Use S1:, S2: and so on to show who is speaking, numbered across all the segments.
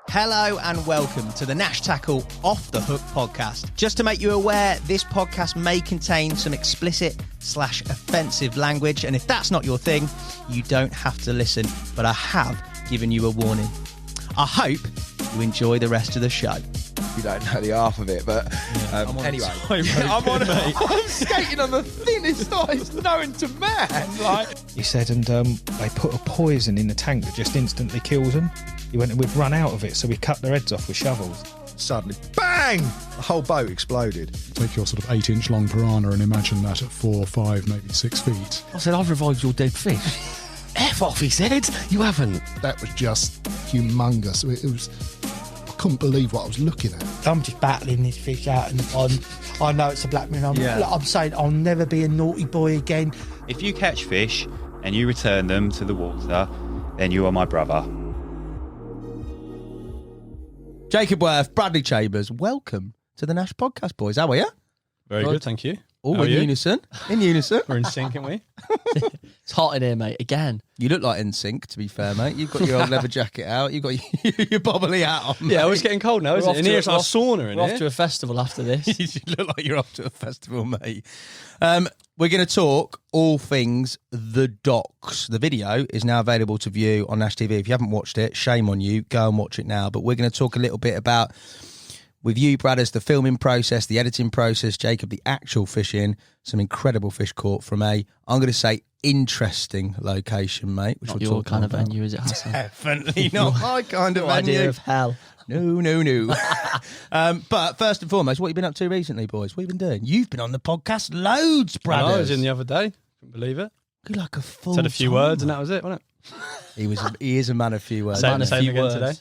S1: Hello and welcome to the Nash Tackle Off the Hook podcast. Just to make you aware, this podcast may contain some explicit/offensive language, and if that's not your thing, you don't have to listen, but I have given you a warning. I hope you enjoy the rest of the show.
S2: You don't know the half of it, but anyway. I'm skating on the thinnest ice known to man.
S3: He said, and they put a poison in the tank that just instantly kills them. He went, and we've run out of it, so we cut their heads off with shovels.
S2: Suddenly, bang! The whole boat exploded.
S4: Take your sort of 8-inch long piranha and imagine that at 4, 5, maybe 6 feet.
S5: I said, I've revived your dead fish. F off, he said. You haven't.
S4: That was just humongous. It was... I couldn't believe what I was looking at.
S6: I'm just battling this fish out in the pond. I know it's a black man. I'm saying I'll never be a naughty boy again.
S7: If you catch fish and you return them to the water, then you are my brother.
S1: Jacob Worth, Bradley Chambers, welcome to the Nash podcast, boys. How are you?
S5: Very good, thank you.
S1: All in unison. In unison.
S5: We're in sync, aren't we?
S8: It's hot in here, mate, again.
S1: You look like in sync, to be fair, mate. You've got your old leather jacket out. You've got your bobbly hat on, mate.
S5: Yeah, it's getting cold now, isn't it? In here, it's like a sauna in
S8: We're
S5: here.
S8: off to a festival after this.
S1: You look like you're off to a festival, mate. We're going to talk all things The Docs. The video is now available to view on Nash TV. If you haven't watched it, shame on you. Go and watch it now. But we're going to talk a little bit about, with you, Bradders, the filming process, the editing process, Jacob, the actual fishing, some incredible fish caught from I'm going to say, interesting location, mate. Which
S8: Not
S1: we'll
S8: your
S1: talk
S8: kind of
S1: about.
S8: venue, is it, Hassan?
S1: Definitely not my kind of
S8: Your
S1: venue.
S8: idea of hell.
S1: No. But first and foremost, what have you been up to recently, boys? What have you been doing? You've been on the podcast loads, Brad.
S5: I was in the other day. Couldn't believe it.
S1: You're like a full.
S5: Said a few words and that was it, wasn't it?
S1: He is a man of few words.
S5: Say
S8: Man,
S5: the
S8: a
S5: same
S8: few
S5: again
S8: words.
S5: today.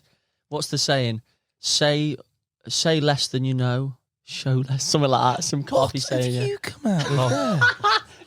S8: What's the saying? Say less than you know, show less. Something like that. Some coffee
S1: What have
S8: saying.
S1: you come out with there?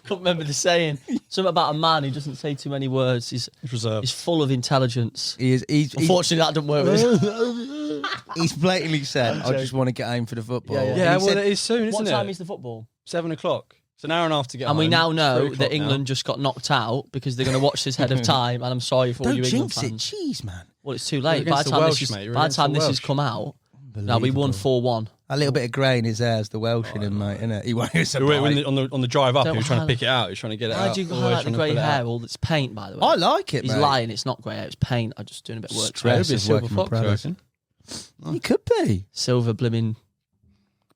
S8: Can't remember the saying. Something about a man who doesn't say too many words.
S5: It's reserved.
S8: He's full of intelligence.
S1: He's
S8: Unfortunately, that doesn't work with us.
S1: he's blatantly said, "I just want to get home for the football."
S8: Yeah, yeah.
S5: Yeah,
S1: He
S5: well,
S1: said,
S5: it is soon, isn't
S8: What
S5: it?
S8: time is the football?
S5: 7 o'clock. It's an hour and a half to get
S8: And
S5: home.
S8: we now know
S5: 3
S8: that
S5: o'clock
S8: England
S5: now.
S8: just got knocked out because they're going to watch this ahead of time. And I'm sorry for all
S1: "Don't
S8: you England
S1: jinx it,
S8: fans.
S1: jeez, man."
S8: Well, it's too late.
S5: You're
S8: By
S5: against
S8: the
S5: the
S8: time,
S5: Welsh,
S8: this,
S5: mate. You're
S8: by the
S5: against
S8: time
S5: the
S8: this has
S5: Welsh.
S8: come out, now we won 4-1.
S1: A little bit of grey in his hair as the Welsh in him, mate, innit? He won't survive.
S5: On the drive up,
S8: Don't
S5: he was trying to
S8: highlight-
S5: pick it out. He was trying to get it
S8: Why
S5: out.
S8: do you
S5: always
S8: highlight the
S5: trying to
S8: grey
S5: pull it
S8: hair?
S5: out.
S8: Well, it's paint, by the way.
S1: I like it,
S8: He's
S1: mate.
S8: lying. It's not grey hair. It's paint. I'm just doing a bit of work.
S1: Stress
S5: Maybe a
S1: is
S5: silver
S1: working
S5: fox,
S1: for
S5: I
S1: brothers.
S5: reckon.
S1: He could be.
S8: Silver blimmin'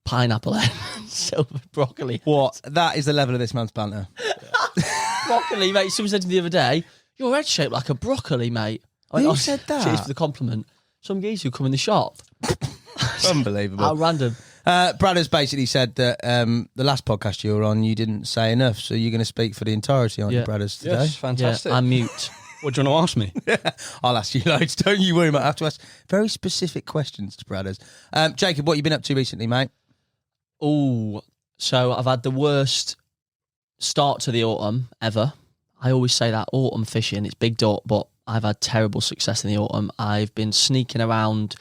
S8: pineapple head. Silver broccoli.
S1: What? That is the level of this man's banter.
S8: Broccoli, mate. Someone said to me the other day, your head's shaped like a broccoli, mate.
S1: Who said that?
S8: Cheers for the compliment. Some geese who come in the shop.
S1: Unbelievable.
S8: How random.
S1: Brad has basically said that the last podcast you were on, you didn't say enough, so you're going to speak for the entirety, aren't you,
S8: Yeah.
S1: Bradders, today?
S5: Yes, fantastic.
S8: Yeah, I'm mute.
S5: What do you want to ask me?
S1: I'll ask you loads, don't you worry, mate. I have to ask very specific questions to Bradders. Jacob, what have you been up to recently, mate?
S8: Oh, so I've had the worst start to the autumn ever. I always say that autumn fishing, it's big dot, but I've had terrible success in the autumn. I've been sneaking around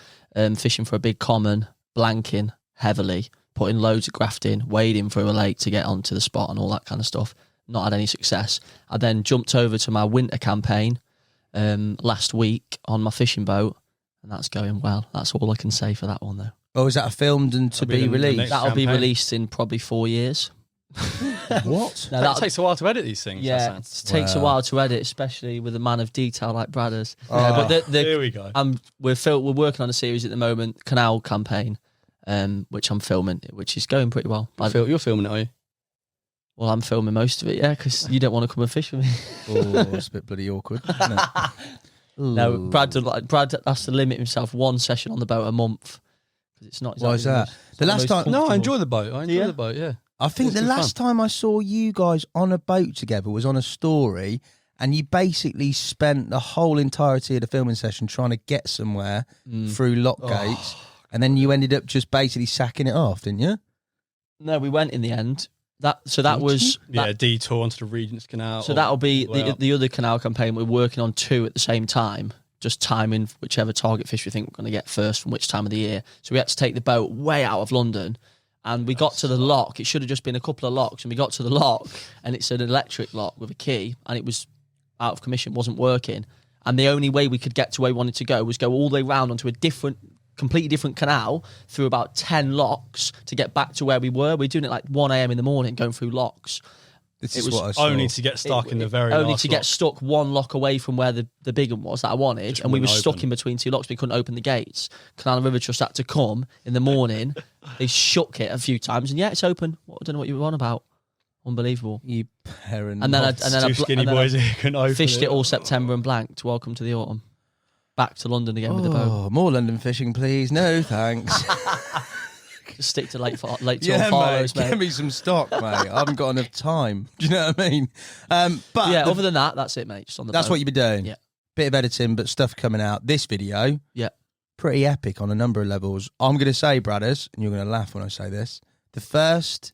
S8: fishing for a big common, blanking heavily, putting loads of graft in, wading through a lake to get onto the spot and all that kind of stuff. Not had any success. I then jumped over to my winter campaign last week on my fishing boat, and that's going well. That's all I can say for that one, though.
S1: Or is that filmed and to
S5: That'll be
S1: be
S5: the
S1: released?
S5: next
S8: That'll be
S5: campaign.
S8: released in probably 4 years.
S1: What?
S8: Now,
S5: It takes a while to edit these things.
S8: yeah,
S5: Hassan.
S8: it takes a
S1: Wow.
S8: while to edit, especially with a man of detail like Bradders.
S1: Oh,
S8: But
S5: Here we go.
S8: we're working on a series at the moment, Canal Campaign, which I'm filming, which is going pretty well.
S5: You're filming it, are you?
S8: Well, I'm filming most of it, yeah, because you don't want to come and fish with me.
S1: Oh, it's a bit bloody awkward, isn't it?
S8: No,
S1: Ooh.
S8: Brad has to limit himself one session on the boat a month because it's not.
S1: Why is
S8: exactly
S1: that?
S8: most-
S1: The last
S8: most
S1: time-
S5: No, I
S8: comfortable.
S5: enjoy the boat. I enjoy
S8: Yeah.
S5: the boat, yeah.
S1: I think
S5: It's
S1: the
S5: good
S1: last time I saw you guys on a boat together was on a story, and you basically spent the whole entirety of the filming session trying to get somewhere through lock gates, and then you ended up just basically sacking it off, didn't you?
S8: No, we went in the end. That
S1: Did
S8: was
S5: Yeah,
S8: that,
S5: detour onto the Regent's Canal.
S8: so that'll be
S5: Well,
S8: the other canal campaign. We're working on 2 at the same time, just timing whichever target fish we think we're going to get first from which time of the year. So we had to take the boat way out of London, and we got to the lock. It should have just been a couple of locks, and we got to the lock, and it's an electric lock with a key, and it was out of commission, wasn't working. And the only way we could get to where we wanted to go was go all the way round onto a completely different canal through about 10 locks to get back to where we were. We're doing it like 1 a.m. in the morning, going through locks.
S1: This
S8: It
S1: is
S8: was
S1: what I saw.
S5: Only to get stuck in the very
S8: only
S5: last
S8: to get
S5: lock.
S8: stuck one lock away from where the big one was that I wanted,
S5: Just
S8: and we were
S5: wouldn't
S8: stuck
S5: open.
S8: in between two locks. We couldn't open the gates. Canal and River Trust had to come in the morning. They shook it a few times, and yeah, it's open. I don't know what you were on about. Unbelievable.
S1: You parent.
S8: And then I
S5: Two skinny boys who couldn't open
S8: fished it all September and blanked. Welcome to the autumn. Back to London again with the boat.
S1: Oh, more London fishing, please. No, thanks.
S8: Just stick to late till
S1: Yeah,
S8: follows,
S1: mate.
S8: mate.
S1: Give me some stock, mate. I haven't got enough time. Do you know what I mean? But
S8: Yeah, other than that, that's it, mate. Just on the
S1: that's
S8: boat.
S1: what you've been doing.
S8: Yeah.
S1: Bit of editing, but stuff coming out. This video,
S8: Yeah.
S1: pretty epic on a number of levels. I'm going to say, Bradders, and you're going to laugh when I say this, the first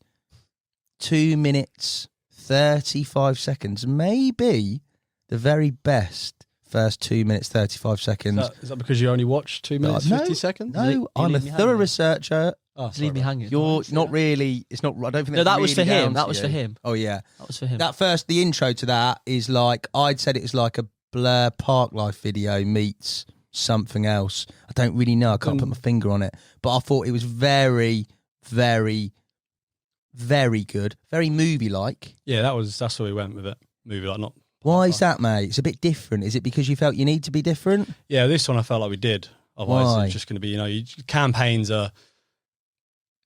S1: 2 minutes, 35 seconds may be the very best first 2 minutes, 35 seconds.
S5: Is that because you only watched 2 minutes,
S1: No,
S5: 50 seconds?
S1: No,
S8: You
S1: I'm a
S8: leave me
S1: thorough
S8: hanging.
S1: researcher.
S5: Oh,
S8: Leave me hanging.
S1: You're not really. It's not. I don't think.
S8: No,
S1: that's
S8: that was
S1: really
S8: for him.
S1: down
S8: That
S1: to
S8: was
S1: you.
S8: for him.
S1: Oh yeah,
S8: That was for him.
S1: the intro to that is like I'd said it was like a Blur Park Life video meets something else. I don't really know. I can't put my finger on it, but I thought it was very, very, very good, very movie-like.
S5: Yeah, that's where we went with it. Movie like not.
S1: Why is that, mate? It's a bit different. Is it because you felt you need to be different?
S5: Yeah, this one I felt like we did. Otherwise,
S1: Why?
S5: it's just going to be, campaigns are a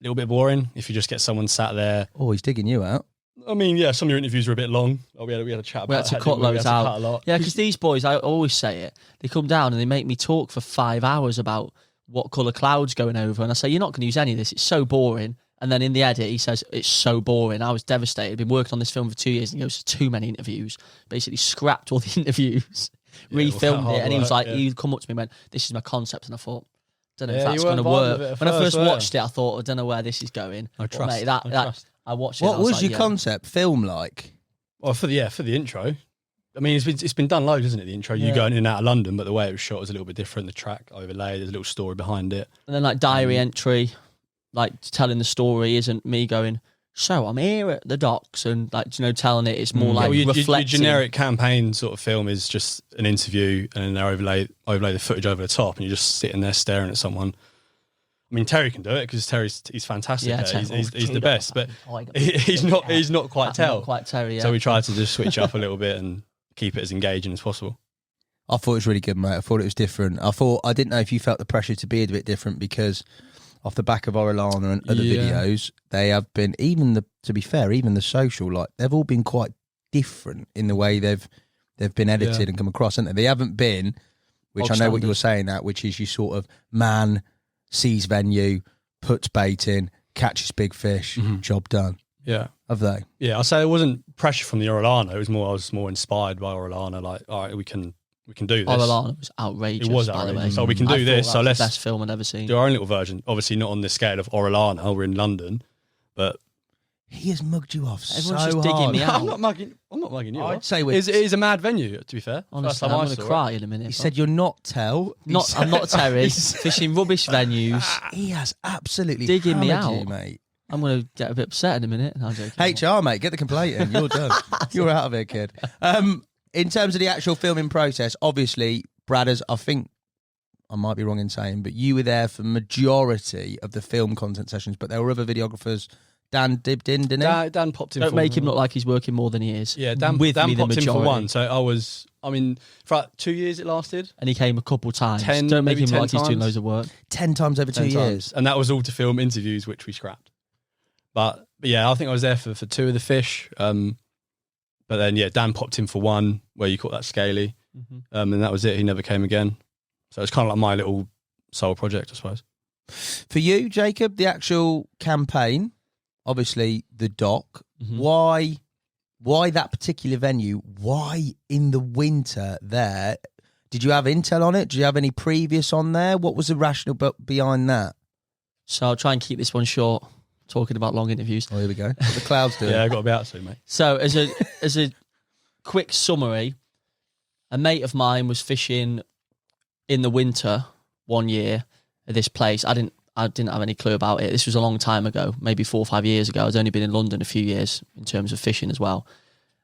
S5: little bit boring if you just get someone sat there.
S1: Oh, he's digging you out.
S5: I mean, yeah, some of your interviews were a bit long. We had a chat about
S8: We had to
S5: that,
S8: cut
S5: didn't we? We
S8: loads
S5: had to
S8: out.
S5: cut a lot.
S8: Yeah, because these boys, I always say it, they come down and they make me talk for 5 hours about what colour cloud's going over. And I say, you're not going to use any of this. It's so boring. And then in the edit, he says, it's so boring. I was devastated. Been working on this film for 2 years and he goes, too many interviews. Basically scrapped all the interviews, refilmed
S5: hard
S8: it. And he was
S5: work,
S8: like, he'd come up to me and went, this is my concept. And I thought, don't know if
S5: Yeah,
S8: that's
S5: you
S8: going to
S5: weren't vibing with
S8: work.
S5: it at
S8: When I
S5: first,
S8: first
S5: were you?
S8: watched it, I thought, I don't know where this is going.
S5: I
S8: But,
S5: trust.
S8: mate,
S5: I trust.
S8: I watched it.
S1: What
S8: and I
S1: was
S8: like,
S1: your
S8: yeah.
S1: concept film like?
S5: Well, for the intro. I mean, it's been done loads, isn't it? The intro, you going in and out of London, but the way it was shot was a little bit different. The track overlay, there's a little story behind it.
S8: And then like diary entry, like telling the story isn't me going, so I'm here at the docks and like, telling it. It's more like
S5: Well, your
S8: reflecting.
S5: generic campaign sort of film is just an interview and then they overlay the footage over the top and you're just sitting there staring at someone. I mean, Terry can do it because he's fantastic.
S8: Yeah,
S5: at it.
S8: Terry-
S5: He's the best, but
S8: Oh, I got-
S5: he's not quite
S8: I'm
S5: Terry.
S8: not quite Terry, yeah.
S5: So we tried to just switch up a little bit and keep it as engaging as possible.
S1: I thought it was really good, mate. I thought it was different. I didn't know if you felt the pressure to be a bit different because off the back of Orellana and other videos, they have been, to be fair, even the social, like they've all been quite different in the way they've been edited and come across, haven't they? They haven't been, which I know what you were saying at, which is you sort of man sees venue, puts bait in, catches big fish, job done.
S5: Yeah.
S1: Have they?
S5: Yeah, I'll say it wasn't pressure from the Orellana. I was more inspired by Orellana. Like, all right, we can do this.
S8: Orellana was outrageous.
S5: It was
S8: by the way.
S5: outrageous. So we can do
S8: I thought
S5: this.
S8: that
S5: So
S8: was
S5: let's
S8: the best film I've ever seen.
S5: do our own little version. Obviously not on the scale of Orellana. We're in London, but
S1: He has mugged you off
S8: Everyone's
S1: so
S8: just digging
S1: hard.
S8: me out.
S5: I'm not mugging you.
S1: I'd say
S5: it is a mad venue. To be fair,
S8: Honestly,
S5: First time
S8: I'm
S5: I
S8: going to
S5: saw it.
S8: cry in a minute.
S1: He said you're not Tell.
S8: I'm not Terry. Fishing rubbish venues.
S1: He has absolutely
S8: Digging me
S1: hammered
S8: out.
S1: you, mate.
S8: I'm going to get a bit upset in a minute. No, I'm joking.
S1: HR, mate, get the complaint in. You're done. You're out of here, kid. In terms of the actual filming process, obviously, Bradders, I think I might be wrong in saying, but you were there for majority of the film content sessions, but there were other videographers. Dan dipped in, didn't he?
S5: Dan popped in.
S8: Don't
S5: for
S8: make him look like he's working more than he is.
S5: Yeah, Dan
S8: with
S5: Dan
S8: me, the
S5: popped in for
S8: majority.
S5: one. So for like 2 years it lasted.
S8: And he came a couple times.
S5: 10,
S8: Don't make
S5: maybe
S8: him
S5: 10
S8: look like he's doing
S5: times.
S8: loads of work.
S1: 10 times over 2
S5: 10
S1: years.
S5: times. And that was all to film interviews, which we scrapped. But yeah, I think I was there for two of the fish. But then, yeah, Dan popped in for one where you caught that scaly. And that was it. He never came again. So it's kind of like my little soul project, I suppose.
S1: For you, Jacob, the actual campaign, obviously the dock, why that particular venue? Why in the winter there? Did you have intel on it? Did you have any previous on there? What was the rationale behind that?
S8: So I'll try and keep this one short, talking about long interviews.
S1: Oh, here we go. What the clouds do.
S5: Yeah, I got to be out soon, mate.
S8: So as a quick summary, a mate of mine was fishing in the winter one year at this place. I didn't have any clue about it. This was a long time ago, maybe 4 or 5 years ago. I'd only been in London a few years in terms of fishing as well.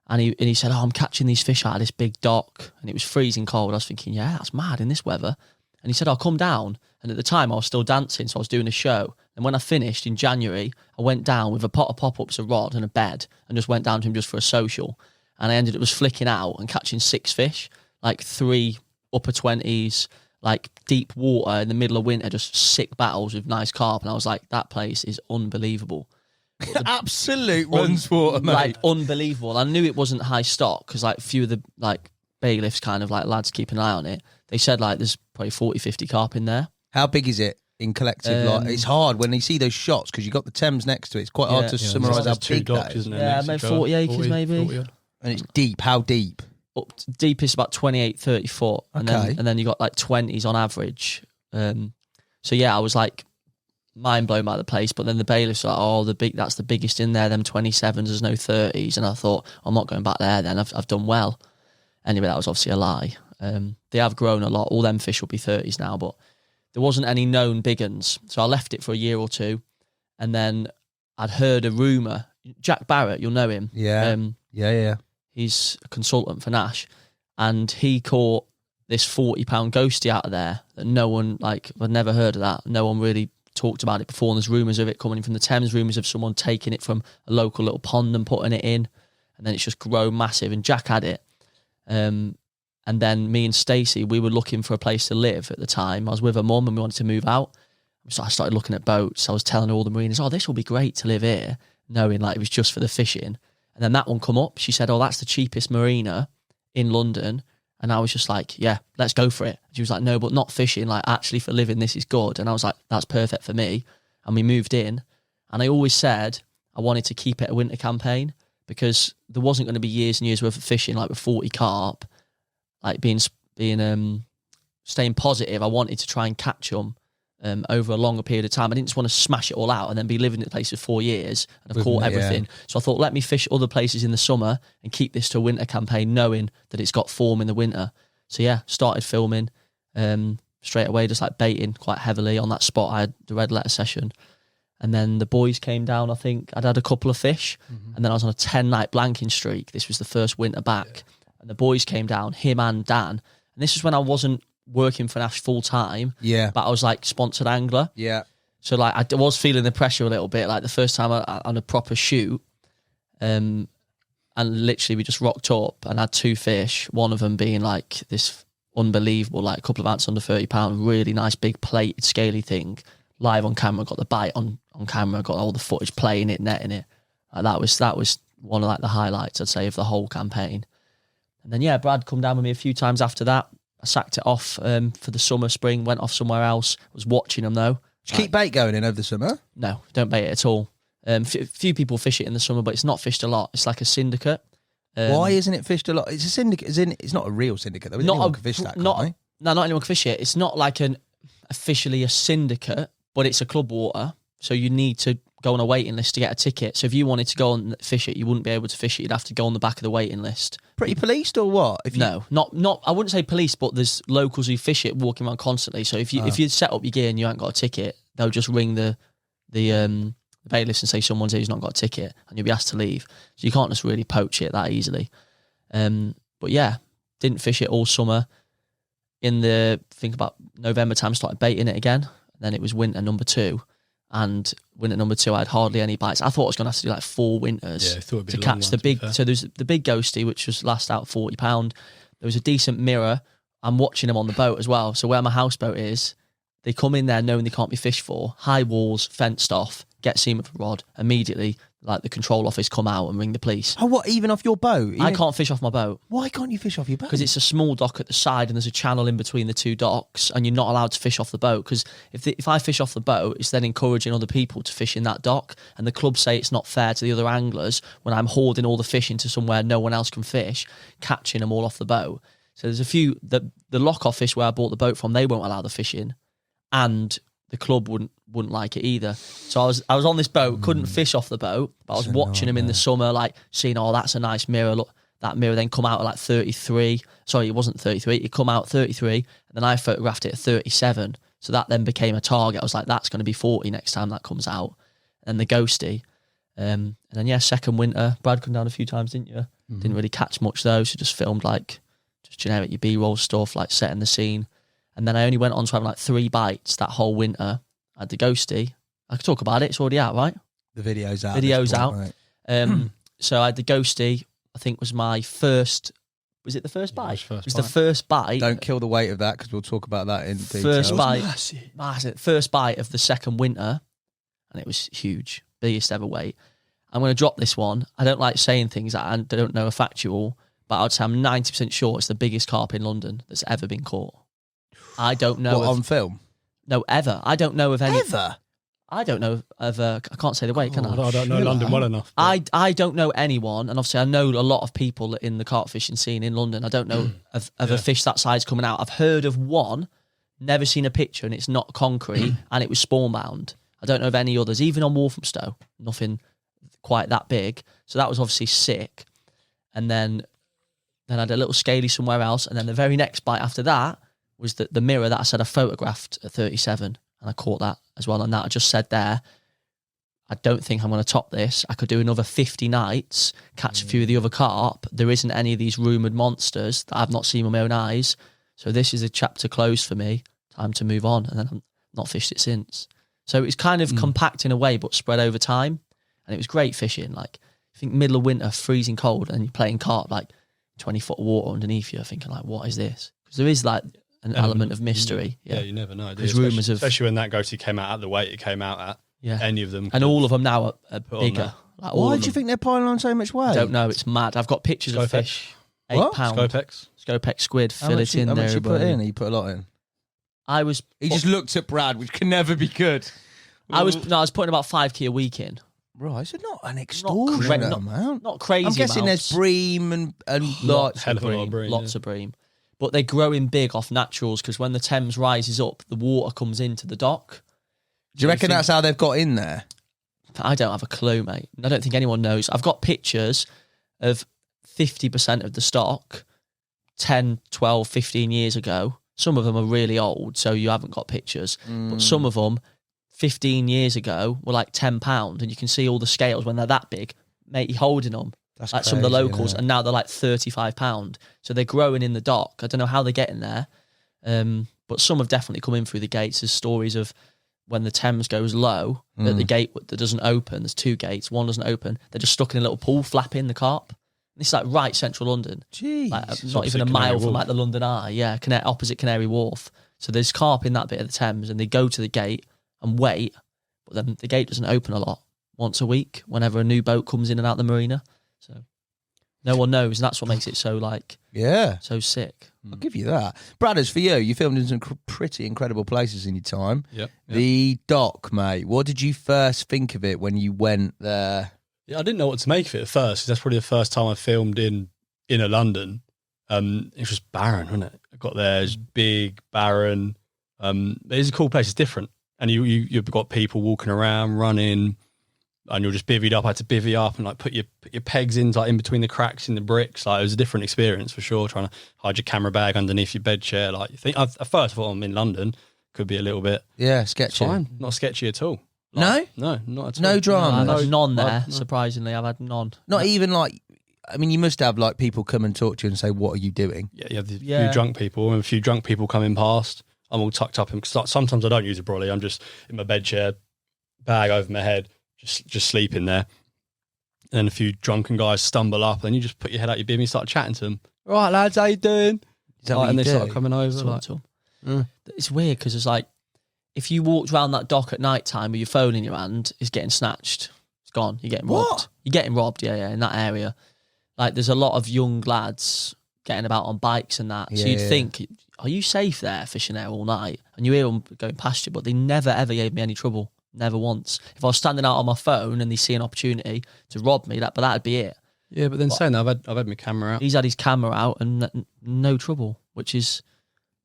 S8: And he said, I'm catching these fish out of this big dock. And it was freezing cold. I was thinking, yeah, that's mad in this weather. And he said, I'll come down. And at the time I was still dancing, so I was doing a show. And when I finished in January, I went down with a pot of pop-ups, a rod and a bed, and just went down to him just for a social. And I ended up just flicking out and catching 6 fish, like 3 upper 20s, like deep water in the middle of winter, just sick battles with nice carp. And I was like, that place is unbelievable.
S1: Absolute runs water, mate.
S8: Like unbelievable. I knew it wasn't high stock because like a few of the like bailiffs kind of like lads keeping an eye on it. They said like there's probably 40, 50 carp in there.
S1: How big is it in collective? Like, it's hard when you see those shots because you've got the Thames next to it. It's quite hard to summarise how big that is.
S5: Isn't it?
S8: Yeah, maybe 40 acres maybe.
S5: 40
S1: and it's deep. How deep?
S8: Up to deepest about 28, 30 foot. And
S1: Okay.
S8: then you got like 20s on average. So yeah, I was like mind blown by the place. But then the bailiffs were like, oh, that's the biggest in there, them 27s, there's no 30s. And I thought, I'm not going back there then. I've done well. Anyway, that was obviously a lie. They have grown a lot. All them fish will be 30s now, but there wasn't any known big uns. So I left it for a year or two. And then I'd heard a rumour. Jack Barrett, you'll know him.
S1: Yeah. Yeah.
S8: He's a consultant for Nash. And he caught this 40-pound ghostie out of there that no one, like, I'd never heard of that. No one really talked about it before. And there's rumours of it coming from the Thames, rumours of someone taking it from a local little pond and putting it in. And then it's just grown massive. And Jack had it. And then me and Stacey, we were looking for a place to live at the time. I was with her mum and we wanted to move out. So I started looking at boats. I was telling all the mariners, oh, this will be great to live here, knowing like it was just for the fishing. And then that one come up. She said, oh, that's the cheapest marina in London. And I was just like, yeah, let's go for it. She was like, no, but not fishing. Like, actually for living, this is good. And I was like, that's perfect for me. And we moved in. And I always said I wanted to keep it a winter campaign because there wasn't going to be years and years worth of fishing, like with 40 carp, like staying positive. I wanted to try and catch them over a longer period of time. I didn't just want to smash it all out and then be living in the place for 4 years and have caught everything. Yeah. So I thought, let me fish other places in the summer and keep this to a winter campaign, knowing that it's got form in the winter. So yeah, started filming straight away, just like baiting quite heavily on that spot. I had the red letter session. And then the boys came down. I think I'd had a couple of fish. Mm-hmm. And then I was on a 10-night blanking streak. This was the first winter back. Yeah. And the boys came down, him and Dan. And this was when I wasn't working for Nash full time. Yeah. But I was like sponsored angler. Yeah. So like I was feeling the pressure a little bit. Like the first time on a proper shoot, and literally we just rocked up and had 2 fish. One of them being like this unbelievable, like a couple of ounces under 30 pound, really nice big plated scaly thing. Live on camera, got the bite on camera, got all the footage playing it, netting it. That was one of like the highlights, I'd say, of the whole campaign. And then yeah, Brad come down with me a few times after that. I sacked it off for the summer, spring, went off somewhere else. Was watching them though.
S1: Did you keep bait going in over the summer?
S8: No, don't bait it at all. Few people fish it in the summer, but it's not fished a lot. It's like a syndicate.
S1: Why isn't it fished a lot? It's a syndicate. It's not a real syndicate though. Anyone can fish that, can't they?
S8: No, not anyone can fish it. It's not like officially a syndicate, but it's a club water. So you need to go on a waiting list to get a ticket. So if you wanted to go and fish it, you wouldn't be able to fish it. You'd have to go on the back of the waiting list.
S1: Pretty policed or what?
S8: No, not. I wouldn't say police, but there's locals who fish it walking around constantly. So if you set up your gear and you haven't got a ticket, they'll just ring the bailiffs and say someone's here who's not got a ticket, and you'll be asked to leave. So you can't just really poach it that easily. But yeah, didn't fish it all summer. In the think about November time, started baiting it again. Then it was winter number 2. And winter number 2, I had hardly any bites. I thought I was going to have to do like 4 winters to catch the big. So there's the big ghostie, which was last out £40. There was a decent mirror. I'm watching them on the boat as well. So where my houseboat is, they come in there knowing they can't be fished for. High walls, fenced off, get seen with a rod. Immediately, like the control office come out and ring the police.
S1: Oh, what, even off your boat?
S8: I can't fish off my boat.
S1: Why can't you fish off your boat?
S8: Because it's a small dock at the side and there's a channel in between the 2 docks and you're not allowed to fish off the boat because if I fish off the boat, it's then encouraging other people to fish in that dock, and the club say it's not fair to the other anglers when I'm hoarding all the fish into somewhere no one else can fish, catching them all off the boat. So there's a few, the lock office where I bought the boat from, they won't allow the fishing, and the club wouldn't like it either. So I was on this boat, couldn't fish off the boat, but I was watching them in the summer, like seeing, oh, that's a nice mirror. Look, that mirror then come out at like 33. Sorry, it wasn't 33. It come out 33, and then I photographed it at 37. So that then became a target. I was like, that's going to be 40 next time that comes out. And the ghostie. And then, yeah, second winter, Brad come down a few times, didn't you? Didn't really catch much though, so just filmed like just generic your B-roll stuff, like setting the scene. And then I only went on to having like 3 bites that whole winter. I had the ghosty. I could talk about it. It's already out, right?
S1: The video's out.
S8: Video's
S1: point,
S8: out.
S1: Right?
S8: So I had the ghosty. I think was my first. Was it the first bite?
S5: It was
S8: the first bite.
S1: Don't kill the weight of that because we'll talk about that in detail.
S8: First bite. Massive. First bite of the second winter, and it was huge. Biggest ever weight. I'm going to drop this one. I don't like saying things that I don't know are factual, but I'd say I'm 90% sure it's the biggest carp in London that's ever been caught. I don't know.
S1: On film?
S8: No, ever. I don't know of any.
S1: Ever?
S8: I don't know of I can't say the weight, can I?
S5: I don't know London well enough.
S8: I don't know anyone, and obviously I know a lot of people in the carp fishing scene in London. I don't know of a fish that size coming out. I've heard of one, never seen a picture, and it's not concrete, and it was spawn bound. I don't know of any others, even on Walthamstow, nothing quite that big. So that was obviously sick. And then I had a little scaly somewhere else, and then the very next bite after that was the mirror that I said I photographed at 37, and I caught that as well. And that I just said there, I don't think I'm going to top this. I could do another 50 nights, catch a few of the other carp. There isn't any of these rumoured monsters that I've not seen with my own eyes. So this is a chapter closed for me. Time to move on. And then I've not fished it since. So it's kind of compact in a way, but spread over time. And it was great fishing. Like, I think middle of winter, freezing cold, and you're playing carp, like 20 foot of water underneath you, thinking like, what is this? Because there is like an element of mystery.
S5: Yeah, you never know.
S8: There's rumours of...
S5: Especially when that ghosty came out at the weight it came out at.
S8: Yeah.
S5: Any of them.
S8: And all of them now are bigger. Like,
S1: Why do you think they're piling on so much weight?
S8: I don't know. It's mad. I've got pictures of fish.
S1: What?
S8: 8 pound.
S5: Scopex
S8: Squid,
S1: How
S8: fillet
S1: much
S8: in
S1: how
S8: there.
S1: much you put in? You put a lot in. He just looked at Brad, which can never be good.
S8: I was putting about 5 kg a week in.
S1: Right, so not an extortionate amount.
S8: Not crazy.
S1: I'm guessing
S8: amounts.
S1: there's bream and lots
S5: hell
S1: of
S5: of a lot
S1: bream.
S5: of bream.
S8: Lots of bream. But they're growing big off naturals because when the Thames rises up, the water comes into the dock.
S1: Do you reckon that's how they've got in there?
S8: I don't have a clue, mate. I don't think anyone knows. I've got pictures of 50% of the stock 10, 12, 15 years ago. Some of them are really old, so you haven't got pictures. But some of them, 15 years ago, were like £10, and you can see all the scales when they're that big. Mate, you're holding them.
S1: That's
S8: like
S1: crazy,
S8: some of the locals,
S1: isn't it?
S8: and now they're like £35. So they're growing in the dock. I don't know how they get in there, but some have definitely come in through the gates. There's stories of when the Thames goes low, that the gate that doesn't open, there's 2 gates, one doesn't open, they're just stuck in a little pool flapping the carp. And it's like right central London.
S1: Jeez.
S8: Like, not even a mile from like the London Eye. Yeah, opposite Canary Wharf. So there's carp in that bit of the Thames, and they go to the gate and wait, but then the gate doesn't open a lot. Once a week, whenever a new boat comes in and out the marina. So no one knows, and that's what makes it so so sick.
S1: I'll give you that. Brad, as for you, you filmed in some pretty incredible places in your time.
S5: Yep.
S1: The dock, mate, what did you first think of it when you went there?
S5: Yeah, I didn't know what to make of it at first. 'Cause that's probably the first time I filmed in inner London. It was just barren, wasn't it? I got there, it's big, barren. It's a cool place. It's different, and you've got people walking around, running, and you're just bivvied up. I had to bivvy up and like put your pegs in like in between the cracks in the bricks. Like it was a different experience for sure. Trying to hide your camera bag underneath your bed chair. Like you think at first I thought I'm in London, could be a little bit
S1: sketchy.
S5: fine, not sketchy at all. Like, no, not at all.
S1: No drama.
S8: I've had none there. Surprisingly, I've had none.
S1: Not even like. I mean, you must have like people come and talk to you and say, "What are you doing?"
S5: Yeah, you have a few drunk people, and a few drunk people coming past. I'm all tucked up, and sometimes I don't use a brolly. I'm just in my bed chair, bag over my head, just sleeping there. And then a few drunken guys stumble up, and you just put your head out your bib and you start chatting to them. All right, lads, how you doing? And they start coming over.
S8: It's weird because it's like if you walked around that dock at night time with your phone in your hand, it's getting snatched. It's gone. You're getting robbed.
S1: What?
S8: You're getting robbed. Yeah, in that area. Like there's a lot of young lads getting about on bikes and that. So you'd think, are you safe there fishing there all night? And you hear them going past you, but they never ever gave me any trouble. Never once. If I was standing out on my phone and they see an opportunity to rob me, that'd be it.
S5: Yeah, but then saying that, I've had my camera out.
S8: He's had his camera out and no trouble, which is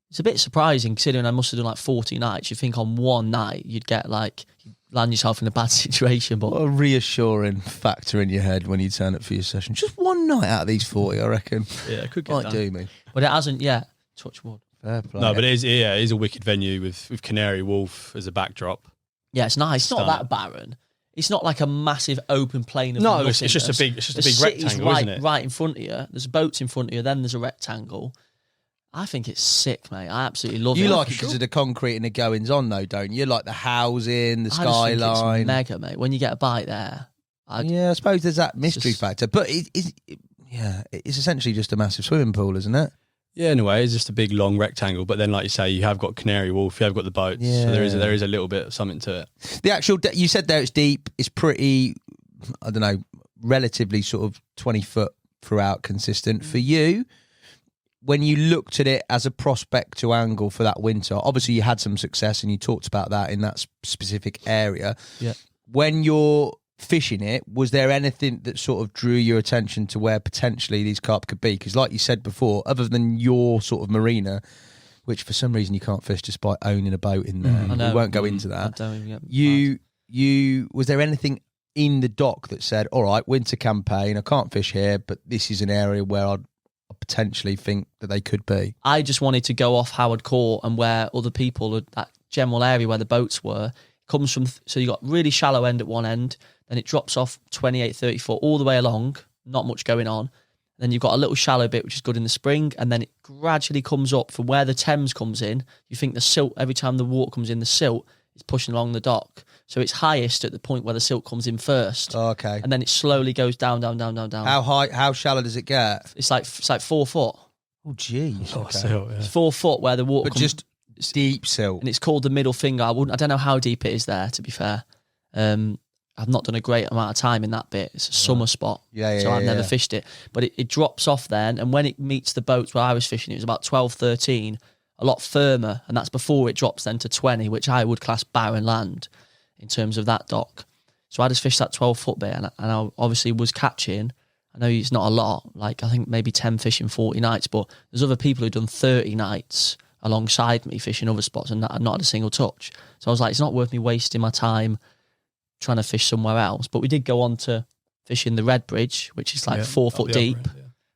S8: it's a bit surprising considering I must have done like 40 nights. You think on one night you'd get like you'd land yourself in a bad situation, but
S1: What a reassuring factor in your head when you turn up for your session. Just one night out of these 40, I reckon.
S5: Yeah, it could get
S1: Might
S5: done.
S1: do me.
S8: but it hasn't yet. Touch wood.
S1: Fair play.
S5: No, but it is a wicked venue with Canary Wharf as a backdrop.
S8: Yeah, it's nice. It's not
S5: Stunning.
S8: that barren. It's not like a massive open plain of
S5: No, it's
S8: nothingness.
S5: just a big
S8: The
S5: rectangle,
S8: city's right,
S5: isn't it?
S8: right in front of you. There's boats in front of you. Then there's a rectangle. I think it's sick, mate. I absolutely love it.
S1: You like it because of the concrete and the goings on, though, don't you? Like the housing, the
S8: I just think
S1: skyline.
S8: it's mega, mate. When you get a bite there,
S1: Yeah, I suppose there's that mystery
S8: just-
S1: factor, but it's essentially just a massive swimming pool, isn't it?
S5: Yeah, in a way, it's just a big long rectangle. But then, like you say, you have got Canary Wharf, you have got the boats.
S1: Yeah.
S5: So there is a little bit of something to it.
S1: The actual, you said there it's deep, it's pretty, I don't know, relatively sort of 20 foot throughout consistent. For you, when you looked at it as a prospect to angle for that winter, obviously you had some success and you talked about that in that specific area.
S8: Yeah.
S1: When you're fishing it, was there anything that sort of drew your attention to where potentially these carp could be? Because like you said before, other than your sort of marina, which for some reason you can't fish despite owning a boat in there,
S8: I know.
S1: we won't go into that.
S8: I don't even get
S1: You was there anything in the dock that said, all right, winter campaign, I can't fish here, but this is an area where I'd potentially think that they could be?
S8: I just wanted to go off Howard Court and where other people, that general area where the boats were, comes from. So you got really shallow end at one end, then it drops off 28, 30 foot all the way along, not much going on. Then you've got a little shallow bit, which is good in the spring, and then it gradually comes up from where the Thames comes in. You think the silt, every time the water comes in, the silt is pushing along the dock. So it's highest at the point where the silt comes in first.
S1: Oh, okay.
S8: And then it slowly goes down, down, down, down, down.
S1: How high, how shallow does it get?
S8: It's like 4 foot.
S1: Oh, jeez. Okay.
S5: So, yeah.
S8: It's 4 foot where the water
S1: But
S8: comes.
S1: just deep silt.
S8: And it's called the middle finger. I don't know how deep it is there, to be fair. I've not done a great amount of time in that bit. It's a summer spot.
S1: Yeah,
S8: So I've never
S1: yeah.
S8: fished it. But it drops off then, and when it meets the boats where I was fishing, it was about 12, 13, a lot firmer, and that's before it drops then to 20, which I would class barren land in terms of that dock. So I just fished that 12-foot bit, and I obviously was catching. I know it's not a lot, like I think maybe 10 fish in 40 nights, but there's other people who've done 30 nights alongside me fishing other spots and not had a single touch. So I was like, it's not worth me wasting my time trying to fish somewhere else. But we did go on to fishing the Red Bridge, which is like 4 foot deep,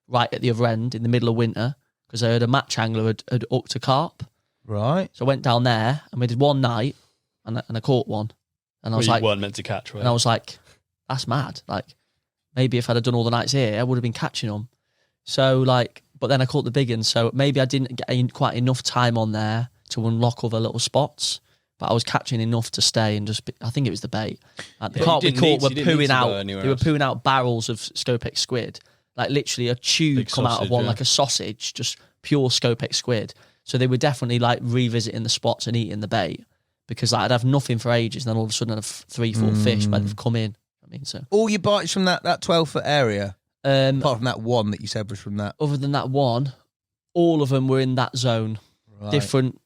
S8: right at the other end in the middle of winter, because I heard a match angler had hooked a carp.
S1: Right.
S8: So I went down there and we did one night and I caught one. And I was like,
S5: you weren't meant to catch, right?
S8: and I was like, that's mad. Like, maybe if I'd have done all the nights here, I would have been catching them. So like, but then I caught the big ones. So maybe I didn't get quite enough time on there to unlock other little spots. But I was catching enough to stay and just. I think it was the bait. Like the carp we caught were pooing out. They were pooing out barrels of Scopex squid, like literally a tube
S5: Big
S8: come out of one, like a sausage, just pure Scopex squid. So they were definitely like revisiting the spots and eating the bait because like, I'd have nothing for ages, and then all of a sudden I'd have 3, 4 fish, but they've come in. I mean, so
S1: All your bites from that 12-foot area, apart from that one that you said was from that.
S8: other than that one, all of them were in that zone.
S1: Right.
S8: Different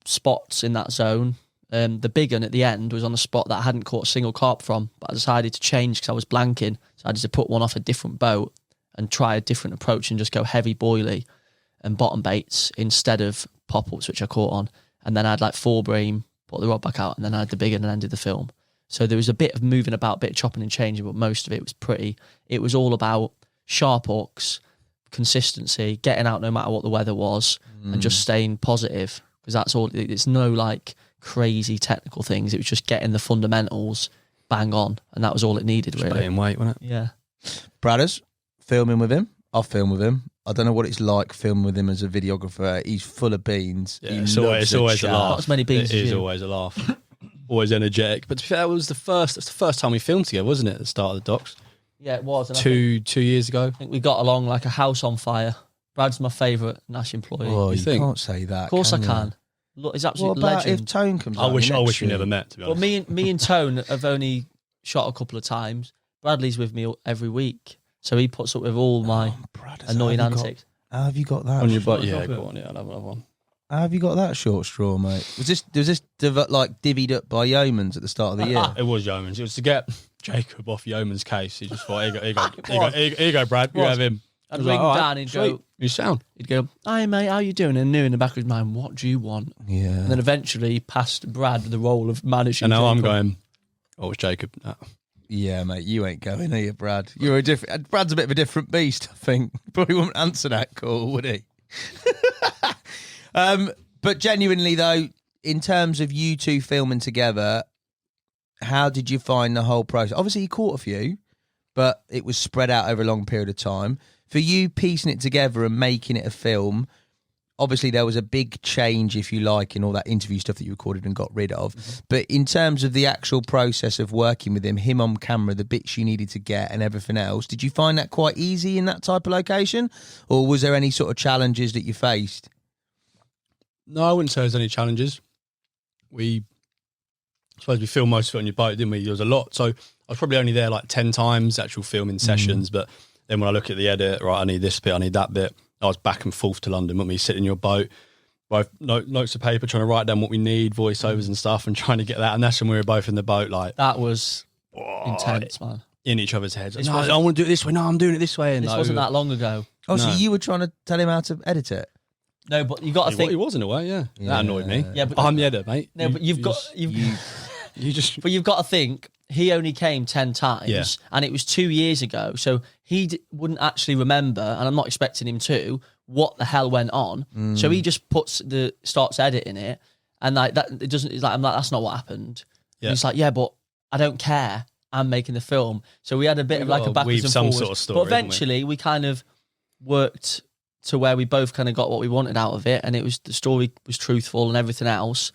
S8: spots in that zone. The big one at the end was on a spot that I hadn't caught a single carp from, but I decided to change because I was blanking. So I just put one off a different boat and try a different approach and just go heavy boilie and bottom baits instead of pop-ups, which I caught on. And then I had like 4 bream, put the rod back out, and then I had the big one and ended the film. So there was a bit of moving about, a bit of chopping and changing, but most of it was it was all about sharp hooks, consistency, getting out no matter what the weather was, and just staying positive. Because that's all. It's no like crazy technical things. It was just getting the fundamentals bang on, and that was all it needed.
S5: Just
S8: really.
S5: playing weight, wasn't it?
S8: Yeah.
S1: Bradders, filming with him. I'll film with him. I don't know what it's like filming with him as a videographer. He's full of beans.
S5: Yeah,
S1: He
S5: it's
S1: loves
S5: always a
S1: chat.
S5: laugh.
S8: Not as many beans
S5: It
S8: as
S5: is
S8: you.
S5: always a laugh. Always energetic. But to be fair, that's the first time we filmed together, wasn't it? At the start of the docs.
S8: Yeah, it was. And I
S5: 2 years ago.
S8: think we got along like a house on fire. Brad's my favourite Nash employee.
S1: Oh,
S5: You
S1: you
S5: think?
S1: can't say that.
S8: Of course I
S1: you?
S8: can. Look, he's
S1: What
S8: absolute
S1: about
S8: legend.
S1: if Tone comes?
S5: I
S1: out
S5: wish
S1: next
S5: we
S1: year?
S5: never met, to be
S8: Well,
S5: honest.
S8: me and Tone have only shot a couple of times. Bradley's with me every week, so he puts up with all my
S1: Bradders,
S8: annoying
S1: how have you got-
S8: antics.
S1: How have you got that?
S5: On your
S1: short-
S5: butt, yeah, go on, yeah, I'll have another one.
S1: How have you got that short straw, mate? Was this like divvied up by yeomans at the start of the year?
S5: It was Yeomans. It was to get Jacob off Yeoman's case. He just thought, here you go, Brad, you have him.
S8: I'd
S5: I was
S8: ring
S5: like, all right,
S8: Dan and
S5: sweet.
S8: go,
S5: You sound.
S8: he'd go, "Hi mate, how you doing?" And knew in the back of his mind, what do you want?
S1: Yeah.
S8: And then eventually he passed Brad the role of managing.
S5: And now I'm
S8: Jacob.
S5: going, oh, it's Jacob. No.
S1: Yeah, mate, you ain't going, are you, Brad? You're a different. Brad's a bit of a different beast, I think. Probably wouldn't answer that call, would he? But genuinely, though, in terms of you two filming together, how did you find the whole process? Obviously, you caught a few, but it was spread out over a long period of time. For you piecing it together and making it a film, obviously there was a big change, if you like, in all that interview stuff that you recorded and got rid of. Mm-hmm. But in terms of the actual process of working with him on camera, the bits you needed to get and everything else, did you find that quite easy in that type of location? Or was there any sort of challenges that you faced?
S5: No, I wouldn't say there's any challenges. I suppose we filmed most of it on your boat, didn't we? There was a lot. So I was probably only there like 10 times, actual filming sessions. But then when I look at the edit, right, I need this bit, I need that bit. I was back and forth to London when we sit in your boat, both notes of paper, trying to write down what we need, voiceovers and stuff, and trying to get that. And that's when we were both in the boat, like
S8: that was intense, man.
S5: In each other's heads. No, I want to do it this way. No, I'm doing it this way. And
S8: this wasn't that long ago.
S1: Oh, no. So you were trying to tell him how to edit it?
S8: No, but you got to think
S5: he was in a way, yeah. That annoyed me.
S8: Yeah, but
S5: I'm the editor, mate.
S8: No, but you've got to think he only came 10 times, and it was 2 years ago, so he wouldn't actually remember, and I'm not expecting him to, what the hell went on. So he just starts editing it, and like that, it doesn't. It's like I'm like, that's not what happened. Yeah. And he's like, yeah, but I don't care. I'm making the film. So we had a bit of like a backwards and forwards.
S5: Sort of story,
S8: but eventually we kind of worked to where we both kind of got what we wanted out of it, and the story was truthful and everything else.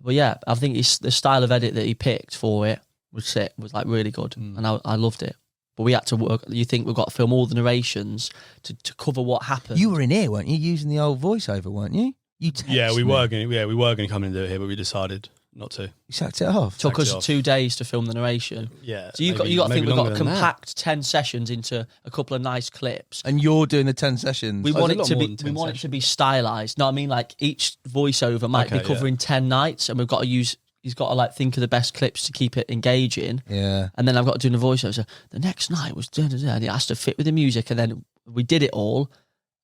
S8: But yeah, I think the style of edit that he picked for it was like really good, and I loved it. But we had to work. You think we've got to film all the narrations to cover what happened?
S1: You were in here, weren't you? Using the old voiceover, weren't you?
S5: We were going to come in and do it here, but we decided not to.
S1: You sacked it off.
S8: Took us 2 days to film the narration.
S5: Yeah.
S8: So you got to think we've got to compact 10 sessions into a couple of nice clips.
S1: And you're doing the 10 sessions.
S8: We want it to be stylized. No, I mean, like each voiceover might be covering 10 nights, and he's got to like think of the best clips to keep it engaging.
S1: Yeah.
S8: And then I've got to do the voiceover. So the next night was and it has to fit with the music, and then we did it all,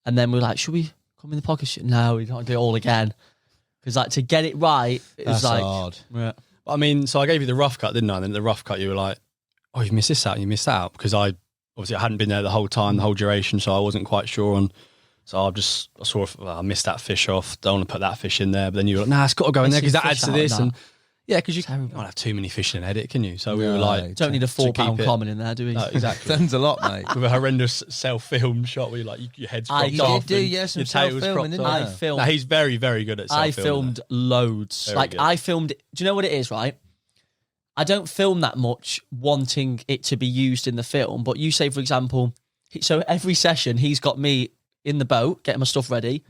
S8: and then we were like, should we come in the podcast? No, we can't do it all again. Because like to get it right, it's like
S1: hard.
S8: Yeah.
S5: I mean, so I gave you the rough cut, didn't I? And then the rough cut, you were like, "Oh, you missed this out, and you missed that out." Because I hadn't been there the whole time, the whole duration, so I wasn't quite sure on. So I missed that fish off. Don't want to put that fish in there. But then you were like, "Nah, it's got to go in there because that adds to this." And yeah, because you can't have too many fish in an edit, can you? So we were like,
S8: don't need a £4 common in there, do we?
S5: No, exactly.
S1: Sounds a lot, mate.
S5: With a horrendous self-filmed shot where you like your head's cropped off.
S1: Some self-filming, didn't
S8: I filmed.
S5: No, he's very, very good at self-filming.
S8: I filmed loads.
S5: Very
S8: like
S5: good.
S8: I filmed. Do you know what it is, right? I don't film that much wanting it to be used in the film. But you say, for example, so every session he's got me in the boat, getting my stuff ready,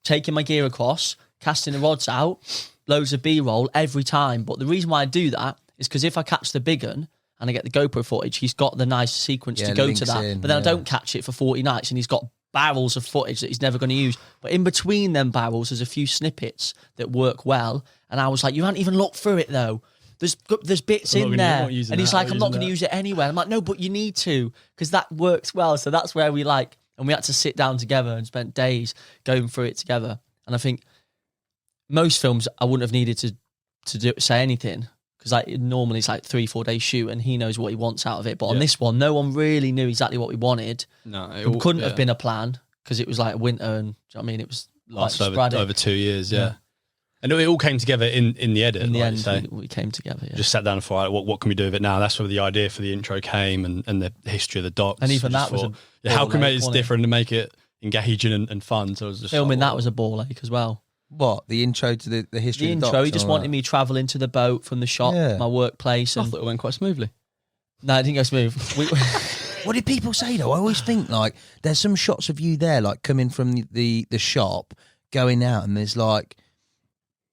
S8: taking my gear across, casting the rods out, loads of B-roll every time. But the reason why I do that is because if I catch the big one and I get the GoPro footage, he's got the nice sequence to go to that. But then I don't catch it for 40 nights, and he's got barrels of footage that he's never going to use. But in between them barrels, there's a few snippets that work well. And I was like, you haven't even looked through it though. There's bits in there. And he's like, I'm not going to use it anyway. I'm like, no, but you need to, because that works well. So that's where we and we had to sit down together and spent days going through it together. And I think most films I wouldn't have needed to say anything, because normally it's like 3-4 days shoot and he knows what he wants out of it. But on this one, no one really knew exactly what we wanted.
S5: No,
S8: it couldn't have been a plan, because it was like winter, and do you know what I mean, it was
S5: lasted
S8: like
S5: over 2 years. Yeah. And it all came together in the edit.
S8: In the end, we came together. Yeah.
S5: Just sat down and thought, what can we do with it now? That's where the idea for the intro came, and the history of the docs.
S8: And even that was
S5: how can we make it different and make it engaging and fun? So it was just
S8: filming that was a ball ache as well.
S1: What, the intro to the history
S8: the
S1: of the
S8: intro,
S1: docs?
S8: he just wanted me travelling to the boat from the shop, my workplace.
S5: I thought it went quite smoothly.
S8: No, it didn't go smooth.
S1: What did people say though? I always think like there's some shots of you there, like coming from the shop, going out, and there's like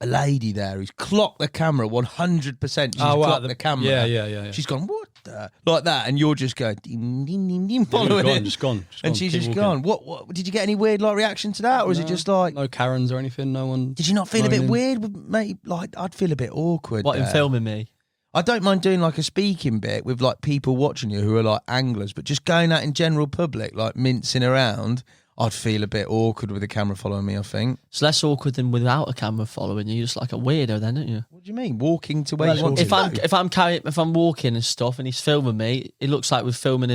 S1: a lady there who's clocked the camera 100%. She's clocked the camera.
S5: Yeah.
S1: She's gone, what the? Like that, and you're just going, ding, ding, ding, ding, following it.
S5: Just gone.
S1: And she's just gone. What? Did you get any weird like reaction to that, or is it just like
S5: no Karens or anything? No one.
S1: Did you not feel a bit weird, mate? Like I'd feel a bit awkward.
S8: What, in filming me?
S1: I don't mind doing like a speaking bit with like people watching you who are like anglers, but just going out in general public, like mincing around, I'd feel a bit awkward with the camera following me, I think.
S8: It's less awkward than without a camera following you. You're just like a weirdo then, don't you?
S1: What do you mean? Walking to where you want to go?
S8: If I'm walking and stuff and he's filming me, it looks like we're filming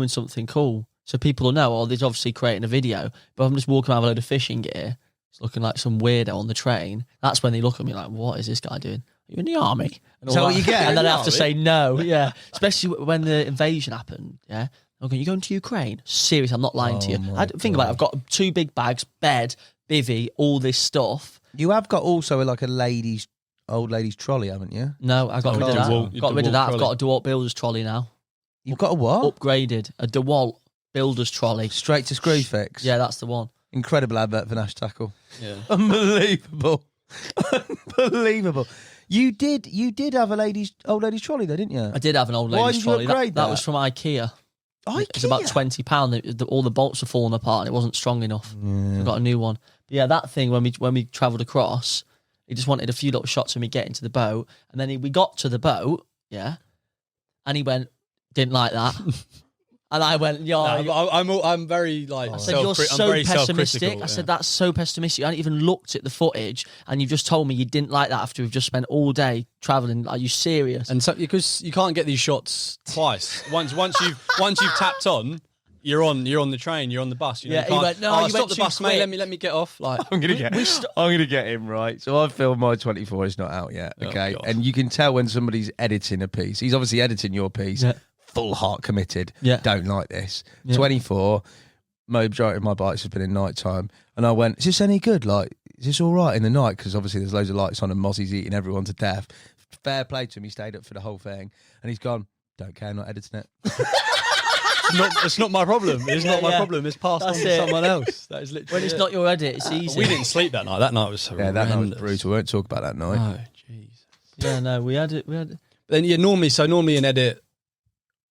S8: something cool. So people will know, oh, he's obviously creating a video. But I'm just walking around with a load of fishing gear. It's looking like some weirdo on the train. That's when they look at me like, what is this guy doing? you in the army? And
S1: Is that what you get?
S8: And then I have to say no. Yeah, especially when the invasion happened. Yeah. Okay, you going to Ukraine? Serious, I'm not lying to you. Think about it. I've got 2 big bags, bed, bivvy, all this stuff.
S1: You have got also like a old lady's trolley, haven't you?
S8: No, I got rid of that. Got rid of that. I've got a DeWalt Builder's trolley now.
S1: You've got a what?
S8: Upgraded. A DeWalt Builder's trolley.
S1: Straight to Screwfix.
S8: Yeah, that's the one.
S1: Incredible advert for Nash Tackle.
S5: Yeah.
S1: Unbelievable. Unbelievable. You did have a old lady's trolley though, didn't you?
S8: I did have an old
S1: Why
S8: lady's
S1: did you
S8: trolley.
S1: upgrade
S8: That was from IKEA. It's about £20. All the bolts were falling apart and it wasn't strong enough. So I got a new one. But yeah, that thing when we travelled across, he just wanted a few little shots of me getting to the boat, and then we got to the boat, yeah, and he went, didn't like that. And I went,
S5: I'm very like.
S8: I said, you're so pessimistic. I said, that's so pessimistic. I hadn't even looked at the footage, and you've just told me you didn't like that after we've just spent all day travelling. Are you serious?
S5: And so, because you can't get these shots twice. Once you've tapped on, you're on the train, you're on the bus. You know,
S8: yeah, he went, no, you
S5: stop
S8: went
S5: the
S8: too
S5: bus,
S8: quick.
S5: mate. Let me get off. Like,
S1: I'm gonna get him right. So I've filmed my 24. It's not out yet. Okay, and you can tell when somebody's editing a piece. He's obviously editing your piece.
S8: Yeah.
S1: Full heart committed.
S8: Yeah.
S1: Don't like this.
S8: Yeah.
S1: 24. Majority of my bikes has been in night time, and I went, "Is this any good? Like, is this all right in the night?" Because obviously there's loads of lights on, and Mozzie's eating everyone to death. Fair play to him. He stayed up for the whole thing, and he's gone. Don't care. I'm not editing it.
S5: it's not my problem. It's not my problem. It's passed on to someone else. That is literally.
S8: When it's not your edit, it's easy.
S5: We didn't sleep that night. That night was horrendous.
S1: Yeah, that night was brutal. We won't talk about that night.
S5: Oh, jeez.
S8: Yeah, no, we had it. But
S5: then normally in edit,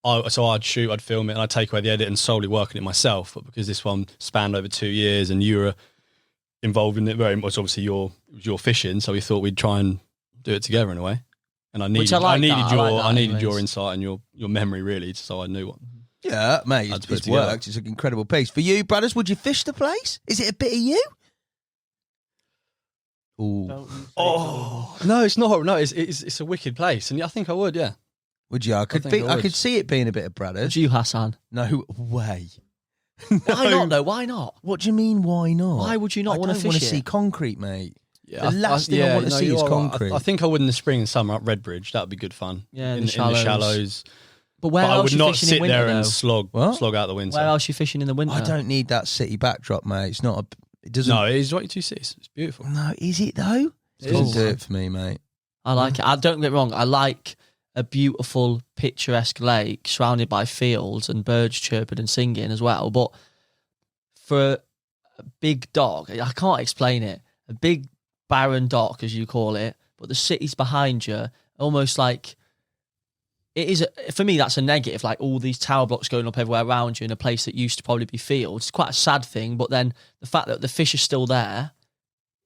S5: I'd shoot, I'd film it, and I'd take away the edit and solely work on it myself. But because this one spanned over 2 years, and you were involved in it very much, obviously your fishing, so we thought we'd try and do it together in a way. And I needed your insight and your memory really, so I knew what.
S1: Yeah, mate, it's worked. It's an incredible piece. For you, brothers, would you fish the place? Is it a bit of you? Ooh.
S5: Oh no, it's not. No, it's a wicked place, and I think I would. Yeah.
S1: Would you? I could see it being a bit of brothers.
S8: Would you, Hassan?
S1: No way.
S8: Why not though? Why not?
S1: What do you mean? Why not?
S8: Why would you not want to fish it?
S1: I want to see concrete, mate.
S5: Yeah,
S1: the last thing I want to see is concrete.
S5: I think I would in the spring and summer up Redbridge. That would be good fun.
S8: Yeah,
S5: in the shallows.
S8: But where else
S5: I would
S8: you
S5: not
S8: fishing
S5: sit
S8: in winter,
S5: there and
S8: though?
S5: slog out the winter.
S8: Where else are you fishing in the winter?
S1: I don't need that city backdrop, mate. It's not. It doesn't.
S5: No, it is what you two see. It's beautiful.
S1: No, is it though? It doesn't do it for me, mate.
S8: I like it. Don't get me wrong. I like a beautiful, picturesque lake surrounded by fields and birds chirping and singing as well. But for a big dock, I can't explain it. A big barren dock, as you call it, but the city's behind you, almost like it is. For me, that's a negative. Like all these tower blocks going up everywhere around you in a place that used to probably be fields. It's quite a sad thing. But then the fact that the fish are still there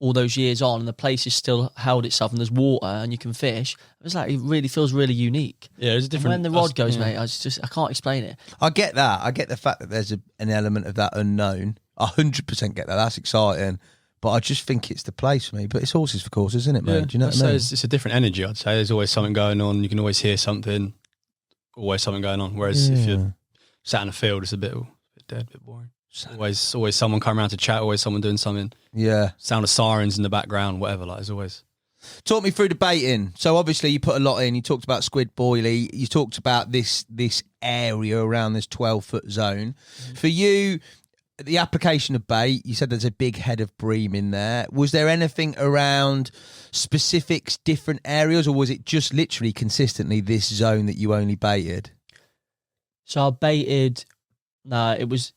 S8: all those years on, and the place is still held itself, and there's water, and you can fish. It's like it really feels really unique.
S5: Yeah, it's a different.
S8: And when the rod goes, mate, I can't explain it.
S1: I get that. I get the fact that there's an element of that unknown. 100% get that. That's exciting. But I just think it's the place for me. But it's horses for courses, isn't it, mate?
S5: Yeah,
S1: do you know what I mean?
S5: It's a different energy. I'd say there's always something going on. You can always hear something. Always something going on. Whereas if you're sat in a field, it's a bit dead, a bit boring. Always someone coming around to chat. Always someone doing something.
S1: Yeah.
S5: Sound of sirens in the background, whatever. Like there's always.
S1: Talk me through the baiting. So obviously you put a lot in. You talked about squid boilie. You talked about this area around this 12-foot zone. For you, the application of bait, you said there's a big head of bream in there. Was there anything around specifics, different areas, or was it just literally consistently this zone that you only baited?
S8: So I baited. No, it was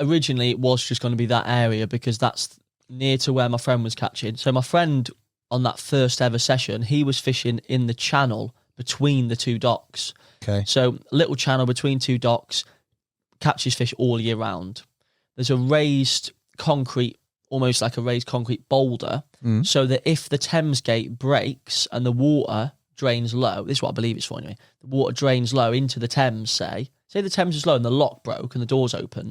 S8: originally it was just going to be that area because that's near to where my friend was catching. So my friend on that first ever session, he was fishing in the channel between the two docks.
S1: Okay.
S8: So little channel between two docks, catches fish all year round. There's a raised concrete, almost like a raised concrete boulder, so that if the Thames Gate breaks and the water drains low, this is what I believe it's for anyway, the water drains low into the Thames, say the Thames is low and the lock broke and the doors open,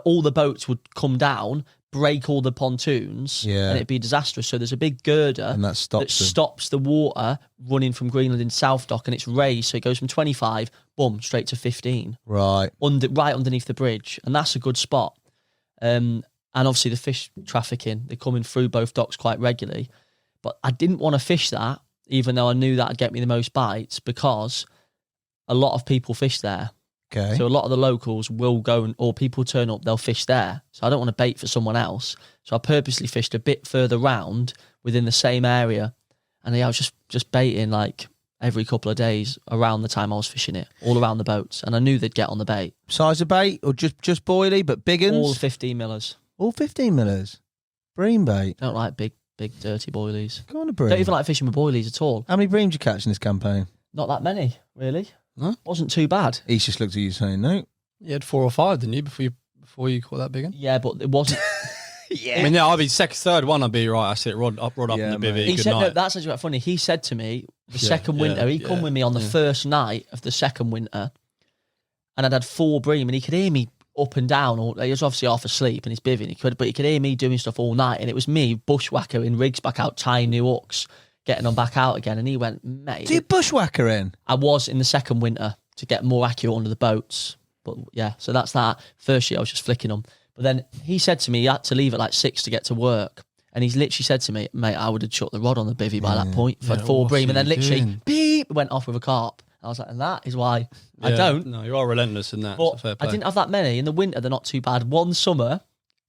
S8: all the boats would come down, break all the pontoons, and it'd be disastrous. So there's a big girder
S1: and that
S8: stops the water running from Greenland in South Dock, and it's raised, so it goes from 25, boom, straight to 15.
S1: Right.
S8: Right underneath the bridge, and that's a good spot. And obviously the fish trafficking, they're coming through both docks quite regularly. But I didn't want to fish that even though I knew that'd get me the most bites, because a lot of people fish there.
S1: Okay.
S8: So a lot of the locals will go or people turn up, they'll fish there. So I don't want to bait for someone else. So I purposely fished a bit further round within the same area. And I was just baiting like every couple of days around the time I was fishing it, all around the boats. And I knew they'd get on the bait.
S1: Size of bait or just boilie, but big uns?
S8: All 15 millers.
S1: All 15 millers. Bream bait.
S8: Don't like big, dirty boilies.
S1: Go on a bream.
S8: Don't even like fishing with boilies at all.
S1: How many breams did you catch in this campaign?
S8: Not that many, really.
S5: No?
S8: Wasn't too bad.
S1: He's just looked at you saying, no.
S5: You had 4 or 5, didn't you, before you caught that big one?
S8: Yeah, but it wasn't.
S5: I mean, yeah, I'll be third one. I'd be right. I sit rod up in the bivvy.
S8: He
S5: Good
S8: said,
S5: night.
S8: no, that's actually quite funny. He said to me the second winter, he come with me on the first night of the second winter, and I'd had 4 bream, and he could hear me up and down. He was obviously half asleep in his bivvy, but he could hear me doing stuff all night, and it was me bushwhacker in rigs back out, tying new hooks, getting them back out again. And he went, mate.
S1: Do you bushwhacker in?
S8: I was in the second winter to get more accurate under the boats. But yeah, so that's that. First year I was just flicking them. But then he said to me he had to leave at like 6 to get to work. And he's literally said to me, mate, I would have shut the rod on the bivvy by that point. If I had 4 bream, and then literally, beep, went off with a carp. I was like, and that is why I don't.
S5: No, you are relentless in that.
S8: But
S5: Fair play.
S8: I didn't have that many. In the winter, they're not too bad. One summer,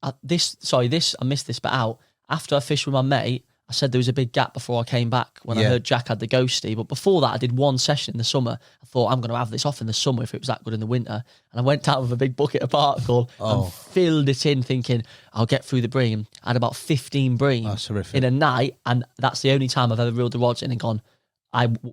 S8: I missed this bit out. After I fished with my mate, I said there was a big gap before I came back when I heard Jack had the ghosty. But before that, I did 1 session in the summer. I thought, I'm going to have this off in the summer if it was that good in the winter. And I went out with a big bucket of particle and filled it in thinking, I'll get through the bream. I had about 15 bream in a night. And that's the only time I've ever reeled the rods in and gone,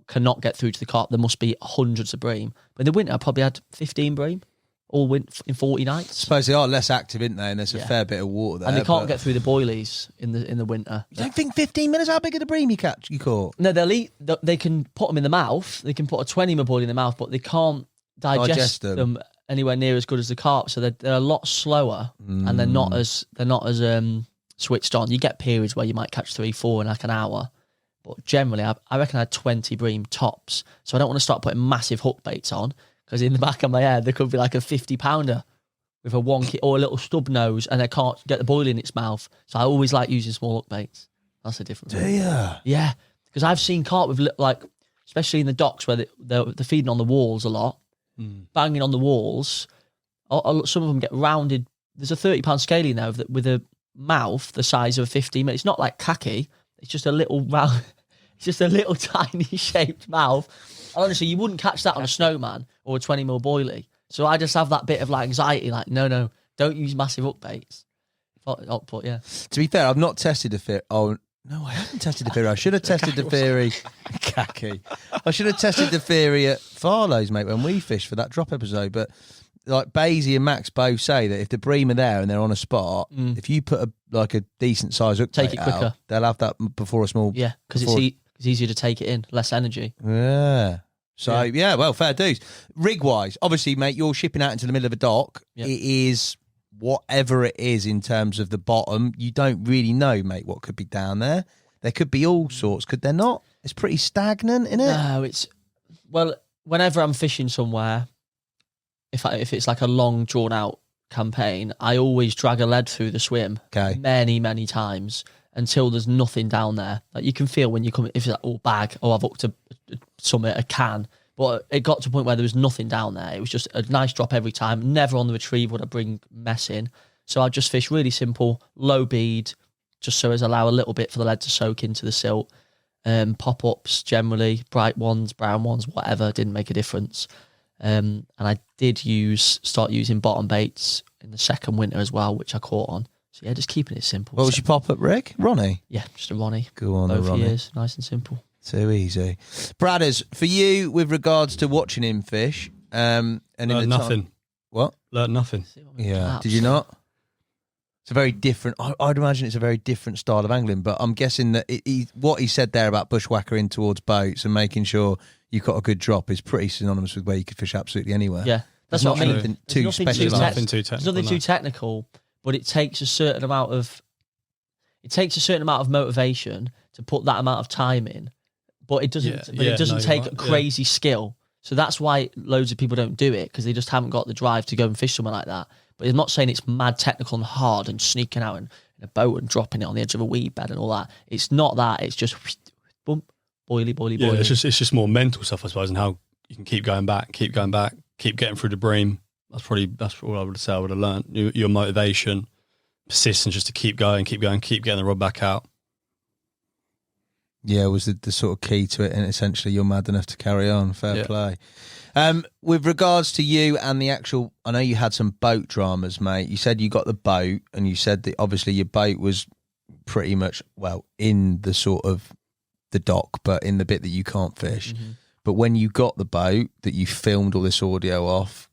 S8: cannot get through to the carp. There must be hundreds of bream. But in the winter, I probably had 15 bream. All went in 40 nights.
S1: I suppose they are less active, aren't they? And there's a fair bit of water there.
S8: And they can't get through the boilies in the winter.
S1: You don't think 15 minutes? How big are the bream you caught?
S8: No, they'll eat. They can put them in the mouth. They can put a 20 mil boilie in the mouth, but they can't digest them anywhere near as good as the carp. So they're a lot slower, and they're not as switched on. You get periods where you might catch 3, 4 in like an hour, but generally, I reckon I had 20 bream tops. So I don't want to start putting massive hook baits on. Because in the back of my head, there could be like a 50-pounder with a wonky or a little stub nose, and they can't get the boilie in its mouth. So I always like using small hook baits. That's the difference.
S1: Do you?
S8: Yeah, because I've seen carp with like, especially in the docks where they're feeding on the walls a lot, banging on the walls. Some of them get rounded. There's a 30-pound scaly now with a mouth the size of a 15 minute. It's not like khaki. It's just a little round. It's just a little tiny shaped mouth. Honestly, you wouldn't catch that on a snowman or a 20 mil boilie. So I just have that bit of like anxiety, like, no, don't use massive hook baits. But yeah.
S1: To be fair, I've not tested the theory. Oh, no, I haven't tested the theory. I should have tested the theory. Khaki. I should have tested the theory at Farlow's, mate, when we fished for that drop episode. But like Basie and Max both say that if the bream are there and they're on a spot, if you put a decent size hook
S8: take
S1: bait
S8: it quicker.
S1: out, they'll have that before a small.
S8: Yeah, because it's easier to take it in, less energy.
S1: Yeah. So, yeah, well, fair dues. Rig-wise, obviously, mate, you're shipping out into the middle of a dock. Yep. It is whatever it is in terms of the bottom. You don't really know, mate, what could be down there. There could be all sorts, could there not? It's pretty stagnant, isn't it?
S8: No, well, whenever I'm fishing somewhere, if it's like a long, drawn-out campaign, I always drag a lead through the swim many, many times until there's nothing down there. Like you can feel when you come, if it's like, oh, bag, oh, I've hooked a can. But it got to a point where there was nothing down there. It was just a nice drop every time. Never on the retrieve would I bring mess in. So I just fish really simple, low bead, just so as allow a little bit for the lead to soak into the silt. Pop-ups generally, bright ones, brown ones, whatever, didn't make a difference. And I did start using bottom baits in the second winter as well, which I caught on. So yeah, just keeping it simple.
S1: What was your pop-up rig? Ronnie?
S8: Yeah, just a Ronnie.
S1: Go on,
S8: both
S1: Ronnie.
S8: years, nice and simple.
S1: Too easy. Bradders, for you, with regards to watching him fish, and
S5: Learned nothing.
S1: What?
S5: Learned nothing.
S1: Yeah. Did you not? It's a very different. I'd imagine it's a very different style of angling, but I'm guessing that what he said there about bushwhacker in towards boats and making sure you've got a good drop is pretty synonymous with where you could fish absolutely anywhere.
S8: Yeah,
S1: that's not anything too special.
S5: Nothing too technical.
S8: There's nothing too technical, but it takes a certain amount of motivation to put that amount of time in. But it doesn't. It doesn't take a crazy skill. So that's why loads of people don't do it, because they just haven't got the drive to go and fish somewhere like that. But I'm not saying it's mad technical and hard and sneaking out in a boat and dropping it on the edge of a weed bed and all that. It's not that. It's just boom, boily.
S5: Yeah, it's just more mental stuff, I suppose, and how you can keep going back, keep getting through the bream. That's what I would say I would have learned. Your motivation, persistence, just to keep going, keep getting the rod back out.
S1: Yeah, was the sort of key to it, and essentially you're mad enough to carry on. Fair play. With regards to you and the actual, I know you had some boat dramas, mate. You said you got the boat, and you said that obviously your boat was pretty much, well, in the sort of the dock, but in the bit that you can't fish. Mm-hmm. But when you got the boat that you filmed all this audio off,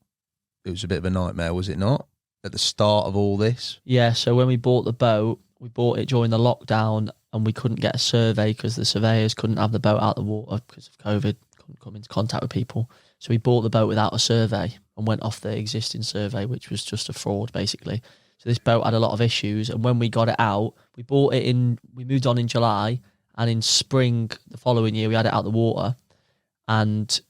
S1: it was a bit of a nightmare, was it not? At the start of all this?
S8: Yeah, so when we bought the boat, we bought it during the lockdown, and we couldn't get a survey because the surveyors couldn't have the boat out of the water because of COVID, couldn't come into contact with people. So we bought the boat without a survey and went off the existing survey, which was just a fraud, basically. So this boat had a lot of issues, and when we got it out, we moved on in July, and in spring the following year we had it out the water, and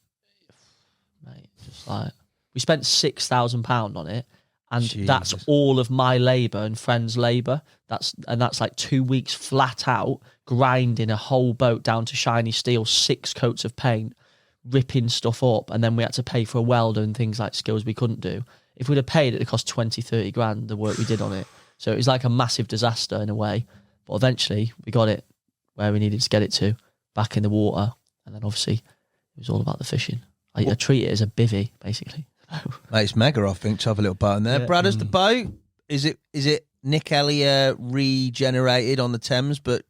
S8: mate, just like, we spent £6,000 on it, and
S1: Jesus.
S8: That's all of my labour and friends' labour. That's like 2 weeks flat out grinding a whole boat down to shiny steel, 6 coats of paint, ripping stuff up, and then we had to pay for a welder and things like skills we couldn't do. If we'd have paid it, it cost 20-30 grand, the work we did on it. So it was like a massive disaster in a way, but eventually we got it where we needed to get it to, back in the water, and then obviously it was all about the fishing. I treat it as a bivvy, basically.
S1: Mate, it's mega, I think, to have a little boat in there.
S8: Yeah.
S1: Brad, has the boat, is it Nick Elliott regenerated on the Thames, but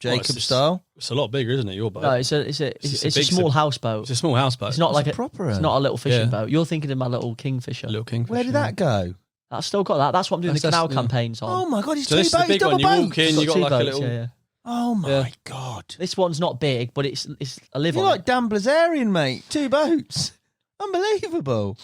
S1: Jacob style?
S5: It's a lot bigger, isn't it, your boat?
S8: No, it's a small houseboat.
S5: It's a small houseboat.
S8: It's not like
S1: a proper.
S8: It's not a little fishing boat. You're thinking of my little Kingfisher.
S5: Little Kingfisher.
S1: Where did that go?
S8: I've still got that. That's what I'm doing the canal campaigns on.
S1: Oh my god, it's
S5: So
S1: two
S5: this is the
S1: boats,
S5: big
S1: double
S5: one. You
S1: boats.
S5: walk in, you got
S8: Two
S5: like a
S8: boats,
S5: little.
S8: yeah.
S1: Oh my god.
S8: This one's not big, but it's a live
S1: You're
S8: on.
S1: like Dan Blazarian, mate. 2 boats. Unbelievable.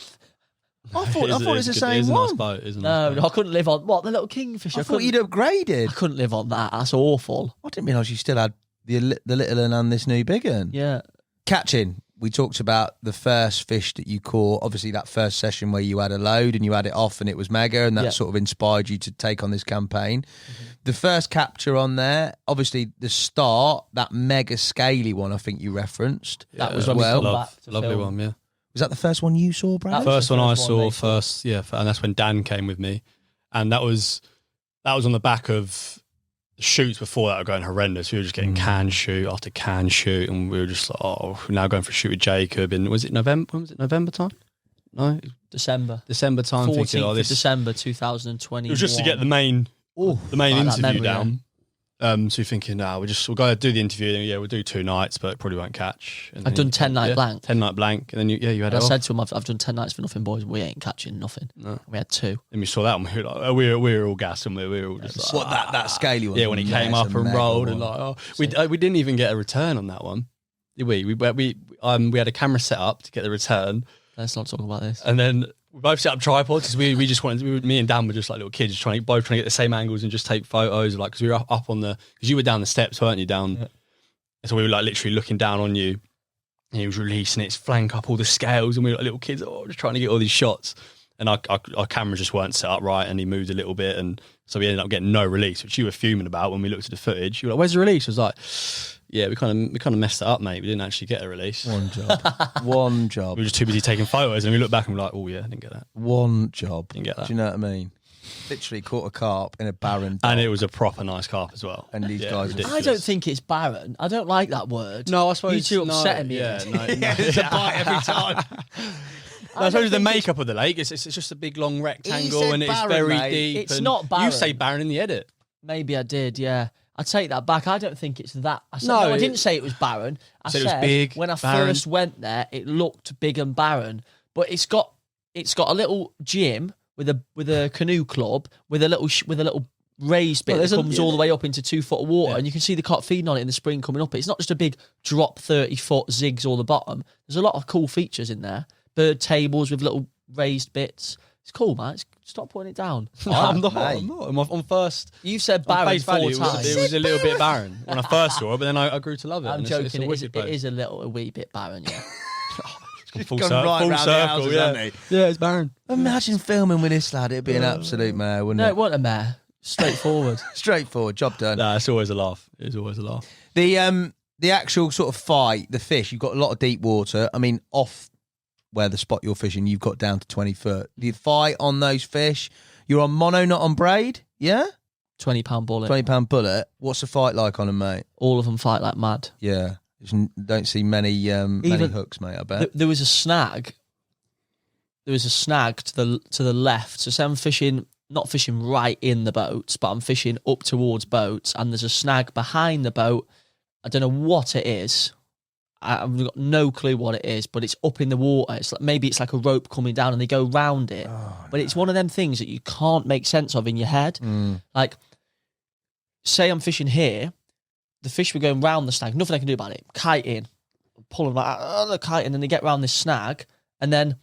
S1: I thought it was the same
S5: It is a nice
S1: one.
S5: boat, isn't it?
S8: No, I couldn't live on the little Kingfisher.
S1: I thought you'd upgraded.
S8: I couldn't live on that. That's awful.
S1: I didn't realise you still had the little one and this new big one.
S8: Yeah.
S1: Catching. We talked about the first fish that you caught. Obviously, that first session where you had a load and you had it off and it was mega, and that sort of inspired you to take on this campaign. Mm-hmm. The first capture on there, obviously, the start, that mega scaly one, I think you referenced.
S8: That was
S1: as
S8: when
S1: well.
S8: we come back to
S5: Lovely
S8: film.
S5: one, yeah.
S1: Was that the first one you saw, Brad?
S5: First one I saw,
S8: they
S5: and that's when Dan came with me, and that was on the back of the shoots before that were going horrendous. We were just getting can shoot after can shoot, and we were just like, oh, we're now going for a shoot with Jacob. And was it November? When was it? November time? No,
S8: December
S5: time.
S8: 14th
S5: Thinking,
S8: of December 2020.
S5: It was just to get the main interview
S8: memory,
S5: down. So you're thinking, we'll go do the interview. And we'll do 2 nights, but probably won't catch. And
S8: I've done 10 night blank.
S5: 10 night blank, and then you had
S8: And
S5: it
S8: I
S5: off.
S8: said to him, I've done 10 nights for nothing, boys. We ain't catching nothing.
S5: No.
S8: We had 2.
S5: And we saw that, and we were like, we were all gassed, and we were all just like,
S1: What, that scaly one?
S5: yeah, when he came up and rolled, and like, we didn't even get a return on that one, did we? We had a camera set up to get the return.
S8: Let's not talk about this.
S5: And then we both set up tripods because we just wanted. Me and Dan were just like little kids, trying to get the same angles and just take photos. Like, because we were up on because you were down the steps, weren't you? Down. Yeah. So we were like literally looking down on you, and he was releasing its flank up all the scales, and we were like little kids, just trying to get all these shots. And our cameras just weren't set up right, and he moved a little bit, and so we ended up getting no release, which you were fuming about when we looked at the footage. You were like, "Where's the release?" I was like, "Yeah, we kind of messed it up, mate. We didn't actually get a release.
S1: One job. One job.
S5: We were just too busy taking photos, and we looked back and we were like, oh yeah, I didn't get that.
S1: One job.
S5: Didn't get that.
S1: Do you know what I mean? Literally caught a carp in a barren dock.
S5: And it was a proper nice carp as well.
S1: And these guys are
S8: I don't think it's barren. I don't like that word.
S5: No, I suppose
S8: you two upsetting me.
S5: Yeah, no,
S1: it's a bite every time.
S5: I suppose the makeup of the lake, it's just a big long rectangle, and it's
S1: barren,
S5: very
S1: mate.
S5: deep.
S8: It's
S5: and
S8: not barren.
S5: You say barren in the edit.
S8: Maybe I did, yeah. I take that back. I don't think it's that. I said,
S5: No,
S8: I didn't say it was barren. I
S5: said it was big,
S8: when I
S5: barren.
S8: first went there, it looked big and barren. But it's got a little gym with a canoe club with a little raised bit that comes all the way up into 2 foot of water, and you can see the carp feeding on it in the spring coming up. It's not just a big drop 30-foot zigs all the bottom. There's a lot of cool features in there. Bird tables with little raised bits. It's cool, man. Stop putting it down.
S5: No, I'm not. On first,
S8: You've said
S5: on
S8: barren
S5: face
S8: 4
S5: value,
S8: times.
S5: it was a little bit barren when I first saw it, but then I grew to love it.
S8: I'm
S5: and
S8: joking.
S5: It's a
S8: It
S5: wicked place.
S8: is a wee bit barren, yeah.
S5: Full
S1: Gone
S5: circle,
S1: right
S5: full
S1: round the
S5: circle,
S1: houses,
S5: yeah.
S1: hasn't
S5: Yeah, it's barren.
S1: Imagine filming with this lad. It'd be an absolute mare, wouldn't
S8: No,
S1: it?
S8: it wasn't a mare. Straightforward.
S1: Straightforward, job done.
S5: Nah, it's always a laugh. It's always a laugh.
S1: The the actual sort of fight, the fish, you've got a lot of deep water. I mean, off where the spot you're fishing, you've got down to 20 foot. The fight on those fish, you're on mono, not on braid, yeah?
S8: £20 bullet.
S1: £20 bullet. What's the fight like on them, mate?
S8: All of them fight like mad.
S1: Yeah. Don't see many hooks, mate, I bet.
S8: There was a snag. There was a snag to the left. So say I'm fishing, not fishing right in the boats, but I'm fishing up towards boats, and there's a snag behind the boat. I don't know what it is. I've got no clue what it is, but it's up in the water. It's like, maybe it's like a rope coming down and they go round it. But it's one of them things that you can't make sense of in your head. Like, say I'm fishing here, the fish were going round the snag, nothing I can do about it. Kiting, pulling like, they're kiting, and they get round this snag, and then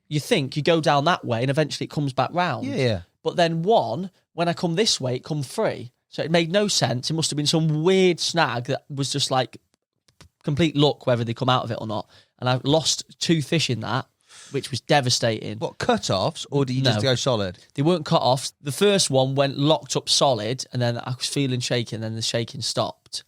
S8: you think you go down that way and eventually it comes back round.
S1: Yeah.
S8: But then when I come this way, it come free. So it made no sense. It must have been some weird snag that was just like complete luck whether they come out of it or not. And I lost 2 fish in that, which was devastating.
S1: What, cut-offs, or do you just go solid?
S8: They weren't cut off. The first one went locked up solid, and then I was feeling shaky, and then the shaking stopped,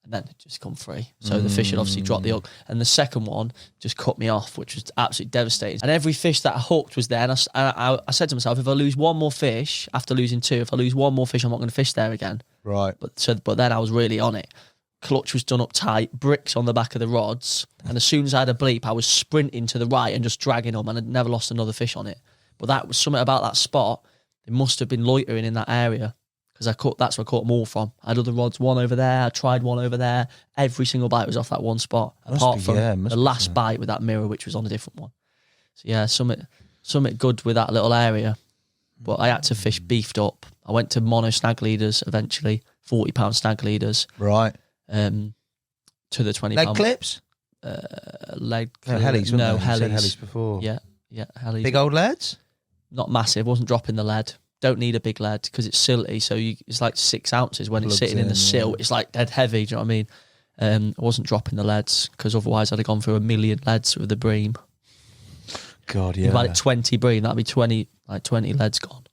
S8: and then it just come free. So the fish had obviously dropped the hook. And the second one just cut me off, which was absolutely devastating. And every fish that I hooked was there, and I said to myself, if I lose one more fish, after losing 2, if I lose one more fish, I'm not going to fish there again.
S1: Right.
S8: But then I was really on it. Clutch was done up tight, bricks on the back of the rods, and as soon as I had a bleep, I was sprinting to the right and just dragging them, and I'd never lost another fish on it. But that was something about that spot. They must have been loitering in that area, because that's where I caught them all from. I had other rods, one over there, I tried one over there. Every single bite was off that one spot, apart from the last bite with that mirror, which was on a different one. So yeah, something good with that little area. But I had to fish beefed up. I went to mono snag leaders eventually, £40 snag leaders.
S1: Right.
S8: To the £20
S1: leg clips,
S8: leg
S1: helis.
S8: No,
S1: helis.
S8: helis.
S1: Helis before.
S8: Yeah, helis.
S1: Big old leads.
S8: Not massive. Wasn't dropping the lead. Don't need a big lead because it's silty. So it's like 6 ounces when it's sitting in the silt. It's like dead heavy. Do you know what I mean? I wasn't dropping the leads because otherwise I'd have gone through 1 million leads with the bream.
S1: God, yeah.
S8: About 20 bream, that'd be 20 leads gone.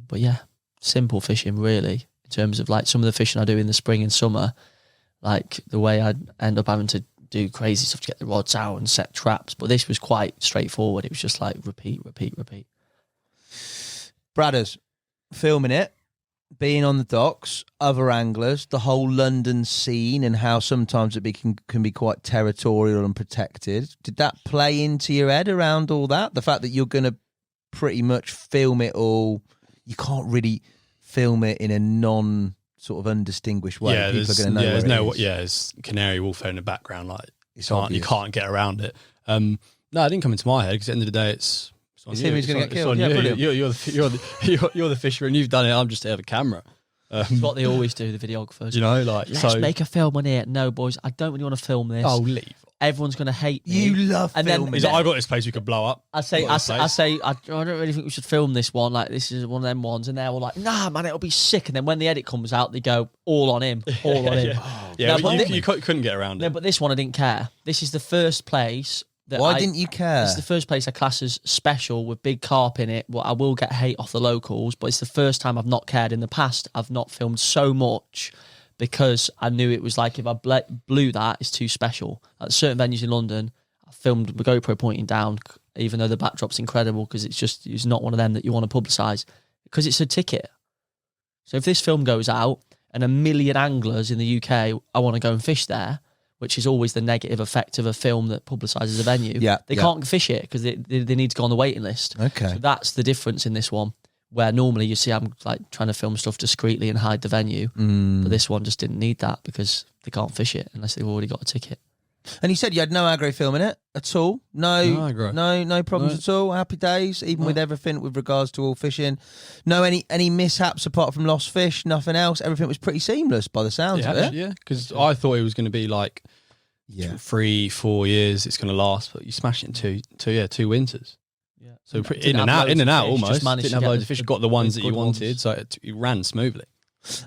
S8: But yeah, simple fishing really. In terms of like some of the fishing I do in the spring and summer, like the way I end up having to do crazy stuff to get the rods out and set traps. But this was quite straightforward. It was just like repeat.
S1: Bradders, filming it, being on the docks, other anglers, the whole London scene and how sometimes it can be quite territorial and protected. Did that play into your head around all that? The fact that you're going to pretty much film it all, you can't really film it in a non sort of undistinguished way.
S5: Yeah,
S1: people are going to know.
S5: It's Canary Wolf in the background. Like you
S1: It's
S5: can't get around it. No, it didn't come into my head because at the end of the day, it's on
S1: It's
S5: you.
S1: him who's gonna get
S5: It's
S1: killed.
S5: on
S1: Yeah,
S5: you.
S1: brilliant.
S5: You're the fisher and you've done it. I'm just there with a camera.
S8: It's what they always do, the videographers.
S5: You know, like
S8: Let's make a film on it. No, boys, I don't really want to film this.
S5: Oh, leave.
S8: Everyone's going to hate me.
S1: You love
S8: And then-
S1: filming.
S5: He's like, I got this place we could blow up.
S8: I don't really think we should film this one. Like, this is one of them ones. And they're all like, nah, man, it'll be sick. And then when the edit comes out, they go, all on him. All on him.
S5: Yeah,
S8: No,
S5: but
S8: but
S5: you couldn't get around
S8: No,
S5: it.
S8: but this one I didn't care. This is the first place that
S1: Why didn't you care?
S8: This is the first place I class as special with big carp in it. Well, I will get hate off the locals, but it's the first time I've not cared. In the past, I've not filmed so much because I knew it was like if I blew that, it's too special. At certain venues in London, I filmed the GoPro pointing down, even though the backdrop's incredible because it's not one of them that you want to publicise because it's a ticket. So if this film goes out and 1 million anglers in the UK, I want to go and fish there, which is always the negative effect of a film that publicises a venue. They can't fish it because they need to go on the waiting list.
S1: Okay.
S8: So that's the difference in this one, where normally you see I'm like trying to film stuff discreetly and hide the venue. But this one just didn't need that because they can't fish it unless they've already got a ticket.
S1: And you said you had no aggro film in it at all? No problems at all? Happy days, even with everything with regards to all fishing? No any mishaps apart from lost fish, nothing else? Everything was pretty seamless by the sounds of it?
S5: Yeah, because I thought it was going to be like 3-4 years it's going to last, but you smashed it in two winters.
S8: Yeah.
S5: So in and out almost. Didn't have loads of fish, got the ones that you wanted,
S8: ones.
S5: so it ran smoothly.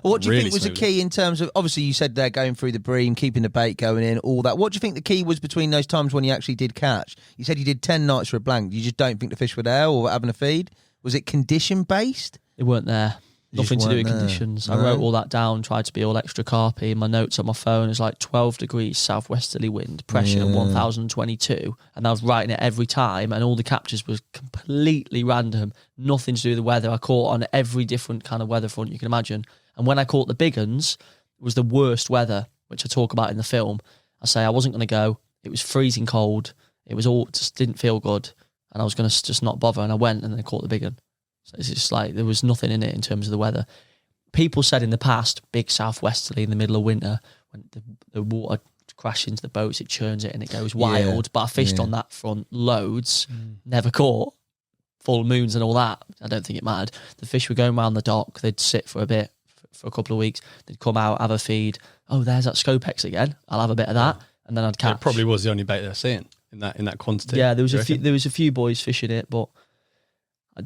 S1: What do you
S5: Really
S1: think was the
S5: smoothly.
S1: key in terms of, obviously you said they're going through the bream, keeping the bait going in, all that. What do you think the key was between those times when you actually did catch? You said you did 10 nights for a blank. You just don't think the fish were there or having a feed? Was it condition based?
S8: They weren't there. Nothing to do with conditions. I wrote all that down, tried to be all extra carpy. My notes on my phone is like 12 degrees southwesterly wind, pressure 1022. And I was writing it every time, and all the captures was completely random. Nothing to do with the weather. I caught on every different kind of weather front you can imagine. And when I caught the big uns, it was the worst weather, which I talk about in the film. I say I wasn't going to go. It was freezing cold. It was all, just didn't feel good. And I was going to just not bother. And I went and then I caught the big un. So it's just like, there was nothing in it in terms of the weather. People said in the past, big southwesterly in the middle of winter, when the water crashes into the boats, it churns it and it goes wild. But I fished on that front loads, never caught. Full moons and all that. I don't think it mattered. The fish were going around the dock. They'd sit for a bit, for a couple of weeks. They'd come out, have a feed. Oh, there's that Scopex again. I'll have a bit of that. And then I'd catch.
S5: It probably was the only bait they're seeing in that quantity.
S8: Yeah, there was a few boys fishing it, but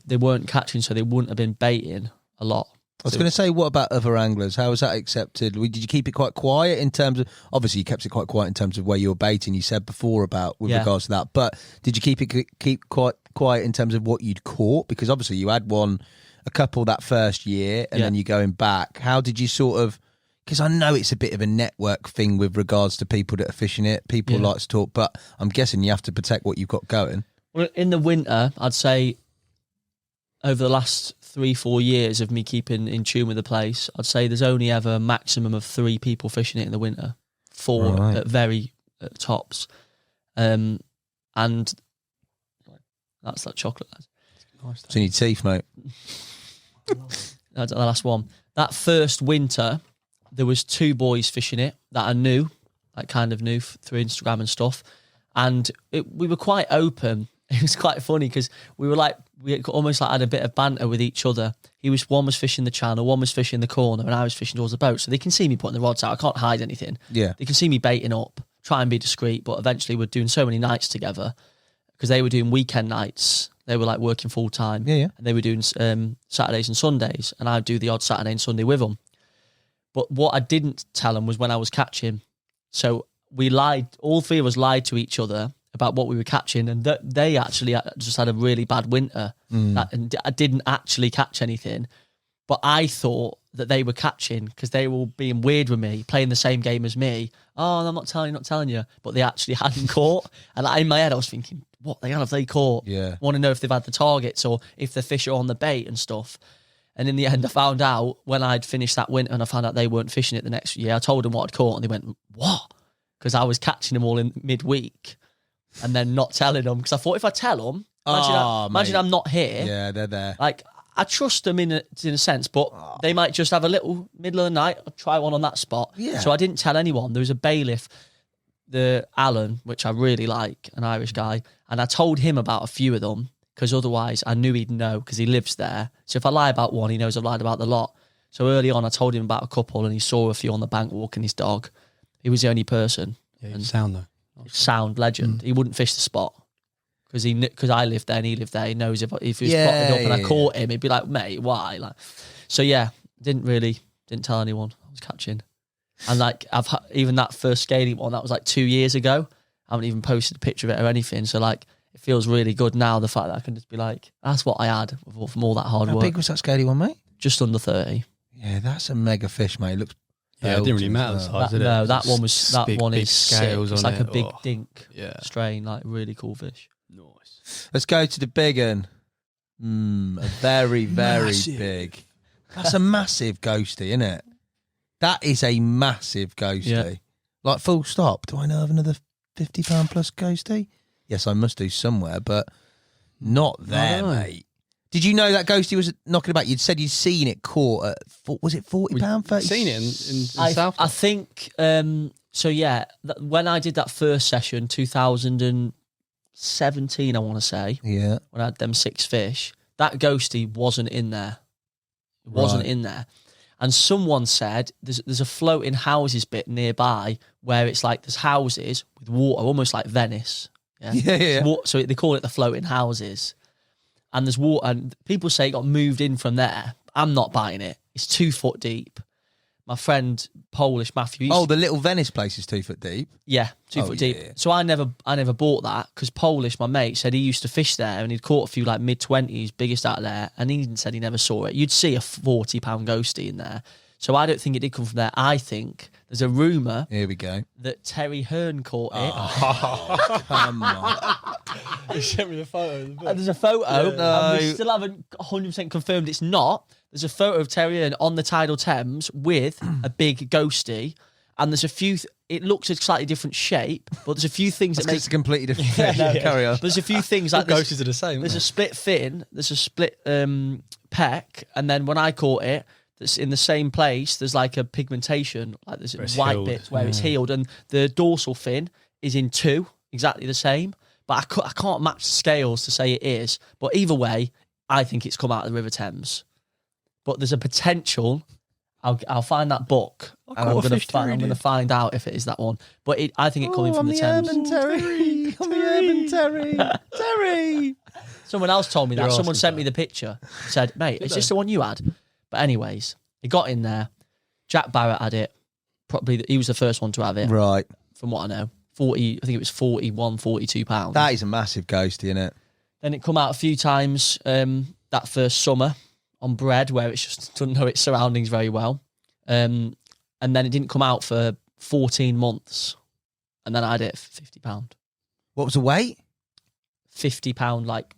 S8: they weren't catching, so they wouldn't have been baiting a lot.
S1: I was going to say, what about other anglers? How was that accepted? Did you keep it quite quiet in terms of, obviously you kept it quite quiet in terms of where you were baiting, you said before about with regards to that, but did you keep quite quiet in terms of what you'd caught? Because obviously you had a couple that first year and then you're going back. How did you sort of, because I know it's a bit of a network thing with regards to people that are fishing it. People like to talk, but I'm guessing you have to protect what you've got going.
S8: Well, in the winter, I'd say over the last 3-4 years of me keeping in tune with the place, I'd say there's only ever a maximum of 3 people fishing it in the winter. 4 at very tops. And that's that chocolate.
S1: Nice, it's in your teeth, mate.
S8: That's the last one. That first winter, there was 2 boys fishing it that I knew, like kind of knew through Instagram and stuff. And we were quite open. It was quite funny because we almost like had a bit of banter with each other. One was fishing the channel, one was fishing the corner, and I was fishing towards the boat. So they can see me putting the rods out. I can't hide anything.
S1: Yeah.
S8: They can see me baiting up, try and be discreet, but eventually we're doing so many nights together because they were doing weekend nights. They were like working full time.
S1: Yeah.
S8: And they were doing Saturdays and Sundays, and I'd do the odd Saturday and Sunday with them. But what I didn't tell them was when I was catching. So we lied, all 3 of us lied to each other about what we were catching, and they actually just had a really bad winter. And I didn't actually catch anything, but I thought that they were catching because they were all being weird with me, playing the same game as me. Oh, I'm not telling you, but they actually hadn't caught. And in my head, I was thinking, what the hell have they caught?
S1: Yeah,
S8: want to know if they've had the targets or if the fish are on the bait and stuff. And in the end, I found out when I'd finished that winter and I found out they weren't fishing it the next year. I told them what I'd caught, and they went, "What?" Because I was catching them all in midweek. And then not telling them, because I thought if I tell them, imagine I'm not here.
S1: Yeah, they're there.
S8: Like, I trust them in a sense, but they might just have a little middle of the night, I'll try one on that spot.
S1: Yeah.
S8: So I didn't tell anyone. There was a bailiff, the Alan, which I really like, an Irish guy, and I told him about a few of them, because otherwise I knew he'd know, because he lives there. So if I lie about one, he knows I've lied about the lot. So early on, I told him about a couple, and he saw a few on the bank walking his dog. He was the only person.
S5: Yeah, and sound though.
S8: Sound legend. He wouldn't fish the spot because I lived there and he lived there. He knows if he was plotted up and I caught him, he'd be like, "Mate, why?" Like, so yeah, didn't tell anyone I was catching. And like even that first scaling one, that was like 2 years ago. I haven't even posted a picture of it or anything. So like, it feels really good now. The fact that I can just be like, that's what I had from all that hard work.
S1: How big was that scaly one, mate?
S8: Just under 30.
S1: Yeah, that's a mega fish, mate. It looks.
S5: Yeah, it didn't really matter the size, did it?
S8: No, that one was
S5: big scales
S8: sick. It's
S5: on
S8: like
S5: it.
S8: a big dink strain, like really cool fish.
S5: Nice.
S1: Let's go to the big one. A very, very big. That's a massive ghosty, isn't it? That is a massive ghosty.
S8: Yeah.
S1: Like, full stop. Do I know of another £50 plus ghosty? Yes, I must do somewhere, but not there, mate. Did you know that ghosty was knocking about? You'd said you'd seen it caught at, was it £40, 30?
S5: Seen it in South?
S8: I think, so yeah, when I did that first session, 2017, I want to say,
S1: yeah,
S8: when I had them 6 fish, that ghosty wasn't in there. It wasn't in there. And someone said there's a floating houses bit nearby where it's like there's houses with water, almost like Venice. Yeah. So they call it the floating houses. And there's water, and people say it got moved in from there. I'm not buying it. It's 2 foot deep. my friend Polish Matthew.
S1: Oh, the little Venice place is 2 foot deep.
S8: Yeah, 2 foot deep.
S1: Yeah.
S8: So I never bought that because Polish, my mate, said he used to fish there and he'd caught a few like mid-20s, biggest out there, and he said he never saw it. You'd see a 40-pound ghostie in there. So I don't think it did come from there. I think there's a rumour.
S1: Here we go.
S8: That Terry Hearn caught it.
S1: Oh, come on.
S5: He sent me a photo.
S8: And there's a photo.
S1: No.
S8: And we still haven't 100% confirmed it's not. There's a photo of Terry Hearn on the tidal Thames with a big ghostie. And there's a few... it looks a slightly different shape, but there's a few things that make...
S1: It's a completely different fish. Carry on.
S8: There's a few things like...
S5: Ghosties are the same.
S8: There's a split fin, there's a split peck, and then when I caught it, that's in the same place, there's like a pigmentation, like there's white
S5: healed.
S8: bits where it's healed, and the dorsal fin is in two, exactly the same. But I can't match the scales to say it is. But either way, I think it's come out of the River Thames. But there's a potential. I'll find that book, and I'm going to find out if it is that one. But I think it coming from the Thames.
S1: Terry. I'm the urban Terry. Terry.
S8: Someone else told me that. Someone sent me the picture. Said, mate, is this the one you had? But anyways, he got in there. Jack Barrett had it. Probably he was the first one to have it.
S1: Right.
S8: From what I know. 40, I think it was 41, 42 pounds.
S1: That is a massive ghostie, isn't it?
S8: Then it come out a few times that first summer on bread where it just doesn't know its surroundings very well. And then it didn't come out for 14 months. And then I had it for £50.
S1: What was the weight?
S8: £50, like...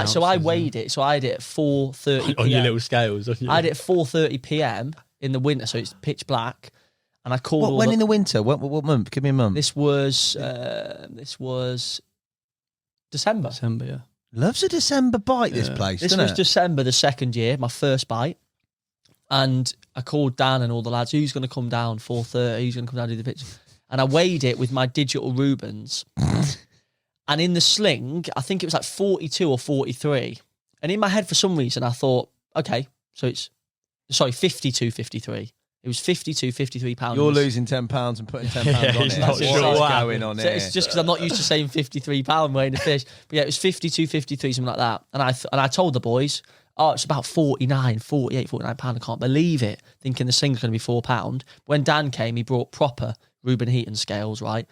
S8: so I weighed it. So I had it at 4:30 p.m.
S5: on your little scales.
S8: I had it at 4:30 p.m. in the winter, so it's pitch black. And I called.
S1: When in the winter? What month? Give me a month.
S8: This was December.
S5: December, yeah.
S1: Loves a December bite. This place.
S8: This was December the second year, my first bite, and I called Dan and all the lads. Who's going to come down 4:30? Who's going to come down and do the pitch? And I weighed it with my digital Rubens. And in the sling, I think it was like 42 or 43. And in my head, for some reason, I thought, okay, so it's, 52, 53. It was 52, 53 pounds.
S1: You're losing £10 and putting £10 on it.
S5: Not sure
S1: what's going on here.
S8: It's just because I'm not used to saying 53 pound weighing a fish. But yeah, it was 52, 53, something like that. And I told the boys, oh, it's about 49, 48, 49 pound. I can't believe it. Thinking the sling's going to be £4. When Dan came, he brought proper Reuben Heaton scales, right?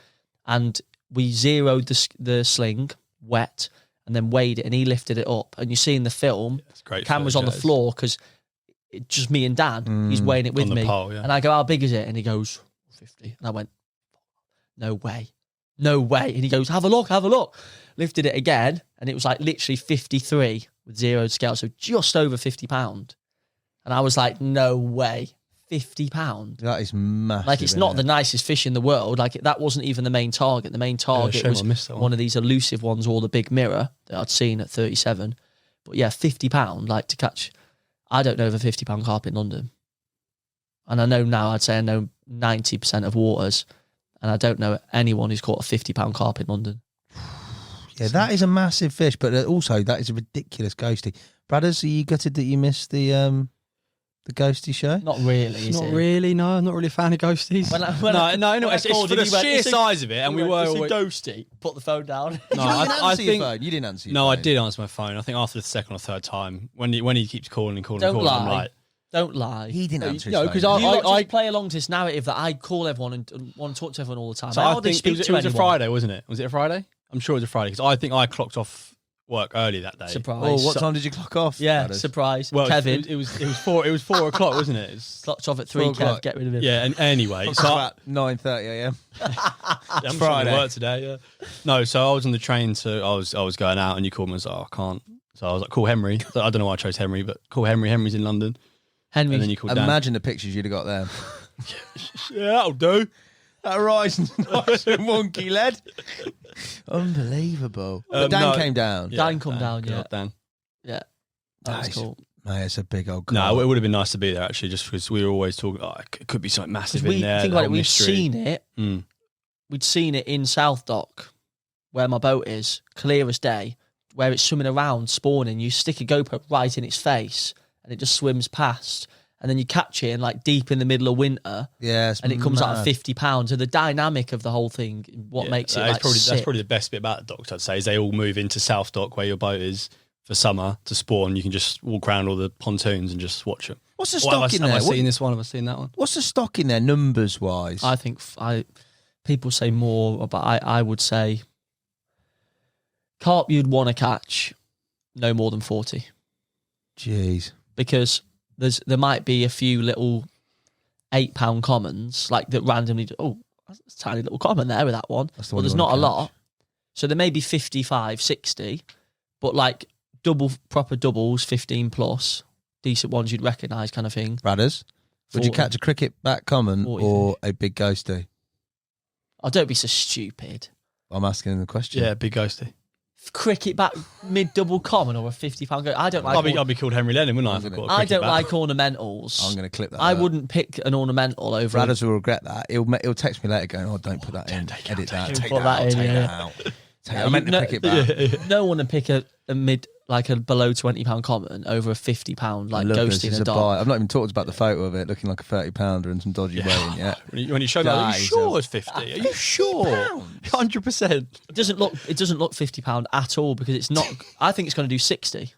S8: And we zeroed the sling wet and then weighed it, and he lifted it up. And you see in the film, Cam was on the floor because just me and Dan. He's weighing it with me.
S5: Pole, yeah.
S8: And I go, how big is it? And he goes, 50. And I went, no way. No way. And he goes, have a look. Lifted it again, and it was like literally 53 with zeroed scale, so just over £50. And I was like, no way. £50.
S1: That is massive.
S8: Like, it's not the nicest fish in the world. Like, that wasn't even the main target. The main target was one of these elusive ones, or the big mirror that I'd seen at 37. But yeah, £50, like, to catch, I don't know of a £50 carp in London. And I know now, I'd say I know 90% of waters, and I don't know anyone who's caught a £50 carp in London.
S1: Yeah, that is a massive fish, but also that is a ridiculous ghostie. Brothers, are you gutted that you missed the ghostie show?
S8: Not really.
S5: Not really. No, I'm not really a fan of ghosties. No. It's for the sheer size of it, and we were
S8: a ghostie. Put the phone down.
S5: No,
S1: I think you didn't answer.
S5: No, I did answer my phone. I think after the second or third time, when he keeps calling, I'm like,
S8: don't lie.
S1: He didn't answer. No,
S8: because I play along to this narrative that I call everyone and want to talk to everyone all the time.
S5: So I think it was a Friday, wasn't it? Was it a Friday? I'm sure it was a Friday, because I think I clocked off work early that day.
S8: Surprise.
S1: Oh, what time did you clock off?
S8: Yeah,
S1: Brothers?
S8: Surprise.
S5: Well,
S8: Kevin.
S5: It was 4 o'clock, wasn't it?
S8: Clocked off at 3, Kev, get rid of it.
S5: Yeah, and anyway.
S1: So at 9:30 a.m.
S5: I'm
S1: Friday.
S5: Work today, yeah. No, so I was on the train, so I was going out, and you called me and was like, I can't. So I was like, call Henry. So I don't know why I chose Henry, but call Henry. Henry's in London.
S8: Henry.
S5: And then you called Dan.
S1: Imagine the pictures you'd have got there.
S5: Yeah, that'll do.
S1: That nice and wonky lad. Unbelievable. But Dan came down.
S8: Yeah, Dan come down, yeah.
S5: Dan.
S8: Yeah. That was cool.
S1: Mate, it's a big old car.
S5: No, it would have been nice to be there, actually, just because we were always talking, it could be something massive in there.
S8: Think about it, we'd seen it. We'd seen it in South Dock, where my boat is, clear as day, where it's swimming around, spawning. You stick a GoPro right in its face, and it just swims past. And then you catch it in like deep in the middle of winter.
S1: Yes,
S8: and it comes out at £50. So the dynamic of the whole thing, makes it like
S5: that's probably the best bit about the docks, I'd say, is they all move into South Dock, where your boat is, for summer to spawn. You can just walk around all the pontoons and just watch them.
S1: What's the
S5: Well,
S1: stock in
S5: have
S1: there?
S5: I seen this one? Have I seen that one?
S1: What's the stock in there, numbers wise?
S8: I think people say more, but I would say carp you'd want to catch no more than 40.
S1: Jeez.
S8: Because there might be a few little £8 commons like that randomly. Oh, that's a tiny little common there with that one. Well, there's not a lot, so there may be 55, 60, but like proper doubles, 15 plus, decent ones you'd recognise, kind of thing.
S1: Radders, would you catch a cricket back common
S8: 40
S1: or a big ghosty?
S8: Oh, don't be so stupid.
S1: I'm asking the question.
S5: Yeah, big ghosty.
S8: Cricket back mid double common or a £50 go. I don't like.
S5: I'll be called Henry Lennon, wouldn't I?
S8: I don't like ornamentals.
S1: I'm going to clip that.
S8: I wouldn't pick an ornamental over.
S1: Radders will regret that. He'll text me later going, "Oh, don't put that in. Edit that. Take
S8: put
S1: that out.
S8: that in,
S1: Take
S8: yeah.
S1: that out. I meant to pick it back.
S8: No one would pick a mid, like a below £20 common over a £50 like
S1: Look,
S8: ghosty
S1: this
S8: in
S1: is
S8: a
S1: a
S8: dog.
S1: buy. I've not even talked about the photo of it looking like a £30 and some dodgy weighing yet.
S5: When you show me, are you sure it's 50? Are you sure? 100%.
S8: It doesn't look £50 at all because it's not. I think it's going to do 60.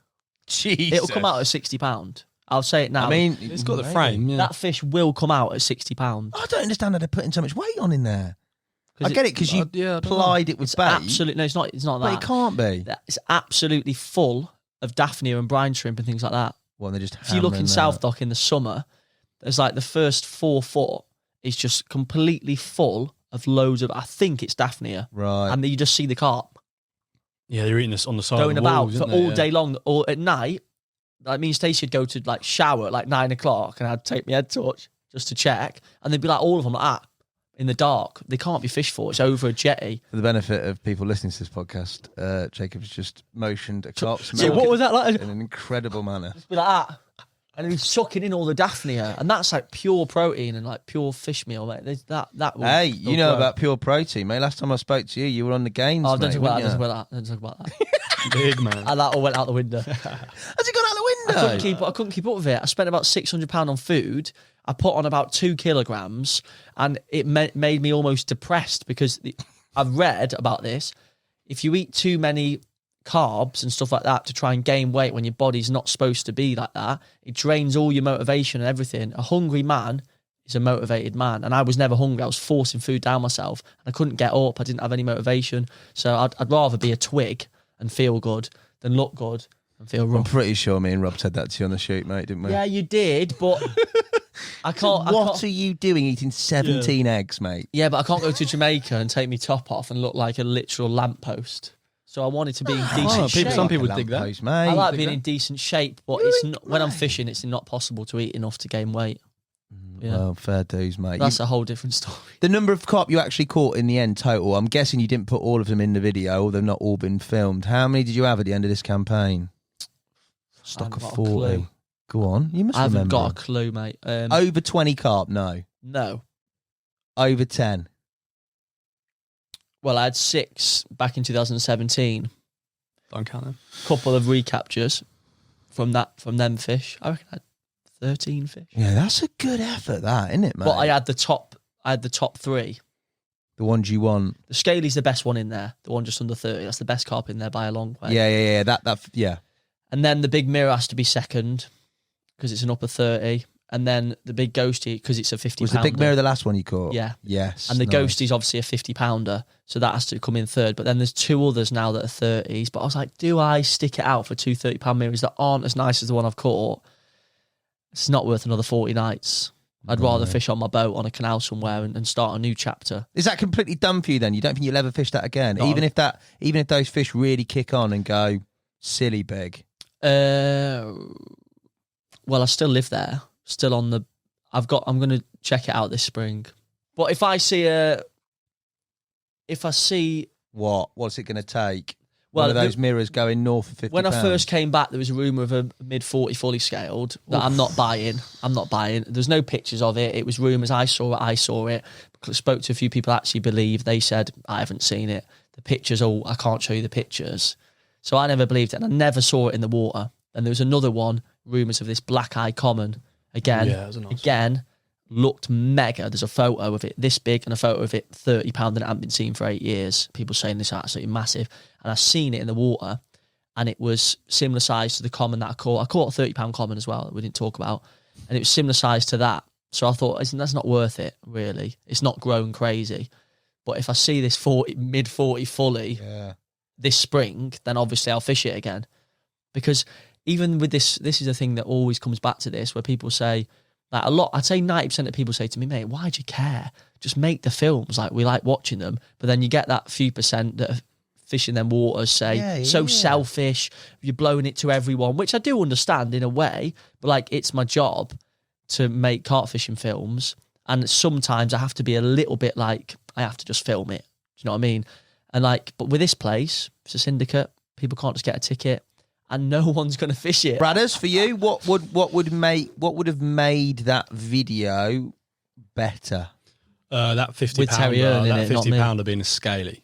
S1: Jesus.
S8: It'll come out at £60. I'll say it now.
S1: I mean,
S5: It's got the frame. Yeah.
S8: that fish will come out at £60.
S1: I don't understand how they're putting so much weight on in there. I get it because you
S5: I don't
S1: plied it with bait.
S8: Absolutely, no, it's not. It's not
S1: But
S8: that.
S1: it can't be.
S8: It's absolutely full of Daphnia and brine shrimp and things like that.
S1: Well, they're just
S8: If you look in
S1: hammering
S8: South
S1: that.
S8: Dock in the summer, there's like the first 4 foot is just completely full of loads of. I think it's Daphnia,
S1: Right.
S8: and then you just see the carp
S5: Yeah, they're eating this on the side
S8: going
S5: of the
S8: about
S5: walls,
S8: for
S5: isn't they?
S8: all day long, or at night. Like me and Stacey would go to like shower at like 9 o'clock, and I'd take my head torch just to check, and they'd be like all of them like that in the dark. They can't be fished for. It's over a jetty.
S1: For the benefit of people listening to this podcast, Jacob's just motioned a carp
S8: So
S1: smell
S8: what was that like?
S1: in an incredible manner.
S8: Be like that. And he's sucking in all the Daphnia, and that's like pure protein and like pure fish meal, mate. That will,
S1: Hey, you know
S8: grow.
S1: about pure protein, mate. Last time I spoke to you, you were on the gains,
S8: Oh,
S1: mate,
S8: don't talk about that.
S1: weren't
S8: Don't talk about that.
S5: Big man.
S8: And that all went out the window.
S1: you? Has it gone out the
S8: I
S1: window?
S8: couldn't keep up with it. I spent about £600 on food. I put on about 2 kilograms, and it made me almost depressed because I've read about this. If you eat too many carbs and stuff like that to try and gain weight when your body's not supposed to be like that, it drains all your motivation and everything. A hungry man is a motivated man, and I was never hungry. I was forcing food down myself, and I couldn't get up. I didn't have any motivation, so I'd rather be a twig and feel good than look good and feel
S1: I'm
S8: rough.
S1: pretty sure me and Rob said that to you on the shoot, mate, didn't we?
S8: Yeah, you did, but I can't.
S1: What are you doing eating 17 eggs, mate?
S8: Yeah, but I can't go to Jamaica and take me top off and look like a literal lamppost. So I wanted to be in decent shape.
S5: Some people dig that.
S1: Lamppost, mate.
S8: I like being in decent shape, but it's not, when I'm fishing, it's not possible to eat enough to gain weight. Yeah.
S1: Well, fair dues, mate.
S8: That's a whole different story.
S1: The number of carp you actually caught in the end total, I'm guessing you didn't put all of them in the video, or they've not all been filmed. How many did you have at the end of this campaign? Stock of
S8: got a
S1: 40.
S8: clue.
S1: Go on, you must
S8: I haven't
S1: remember.
S8: got a clue, mate.
S1: Over 20 carp, no.
S8: No.
S1: Over 10.
S8: Well, I had 6 back in 2017.
S5: Don't count them.
S8: Couple of recaptures from them fish. I reckon I had 13 fish.
S1: Yeah, that's a good effort, that, isn't it, mate?
S8: But I had the top 3.
S1: The ones you want.
S8: The Scaly's the best one in there. The one just under 30. That's the best carp in there by a long way.
S1: Yeah. Yeah.
S8: And then the big mirror has to be second because it's an upper 30. And then the big ghosty because it's a 50
S1: Was
S8: pounder.
S1: the big mirror the last one you caught?
S8: Yeah.
S1: Yes.
S8: And the
S1: nice.
S8: ghosty's obviously a 50 pounder. So that has to come in third. But then there's 2 others now that are 30s. But I was like, do I stick it out for 2 30-pound mirrors that aren't as nice as the one I've caught? It's not worth another 40 nights. I'd rather fish on my boat on a canal somewhere and start a new chapter.
S1: Is that completely done for you then? You don't think you'll ever fish that again?
S8: No.
S1: Even if those fish really kick on and go silly big?
S8: Well, I still live there. Still on the... I'm going to check it out this spring. But if I see
S1: What's it going to take?
S8: Well,
S1: One of those mirrors going north of 50
S8: when I
S1: pounds?
S8: first came back, there was a rumour of a mid-40 fully scaled that I'm not buying. There's no pictures of it. It was rumours. I saw it. Spoke to a few people actually believe. They said, I haven't seen it. The pictures, I can't show you the pictures. So I never believed it, and I never saw it in the water. And there was another one, rumours of this black-eye common. Again,
S5: Yeah, it was a nice one.
S8: looked mega. There's a photo of it this big and a photo of it 30 pound and it hadn't been seen for 8 years. People saying this is absolutely massive. And I seen it in the water and it was similar size to the common that I caught. I caught a 30 pound common as well that we didn't talk about. and it was similar size to that. So I thought, that's not worth it, really. It's not grown crazy. But if I see this mid-40 fully this spring, then obviously I'll fish it again. Because even with this is a thing that always comes back to this, where people say, like I'd say 90% of people say to me, mate, why do you care? Just make the films. Like, we like watching them. But then you get that few percent that are fishing them waters say, selfish, you're blowing it to everyone, which I do understand in a way. But like, it's my job to make carp fishing films, and sometimes I have to be a little bit like, I have to just film it. Do you know what I mean? And like, but with this place, it's a syndicate. People can't just get a ticket, and no one's going to fish it.
S1: Bradders, for you, what would have made that video better?
S5: That 50
S8: With Terry Earn in
S5: that
S8: it, not
S5: 50
S8: me.
S5: pounder being a scaly,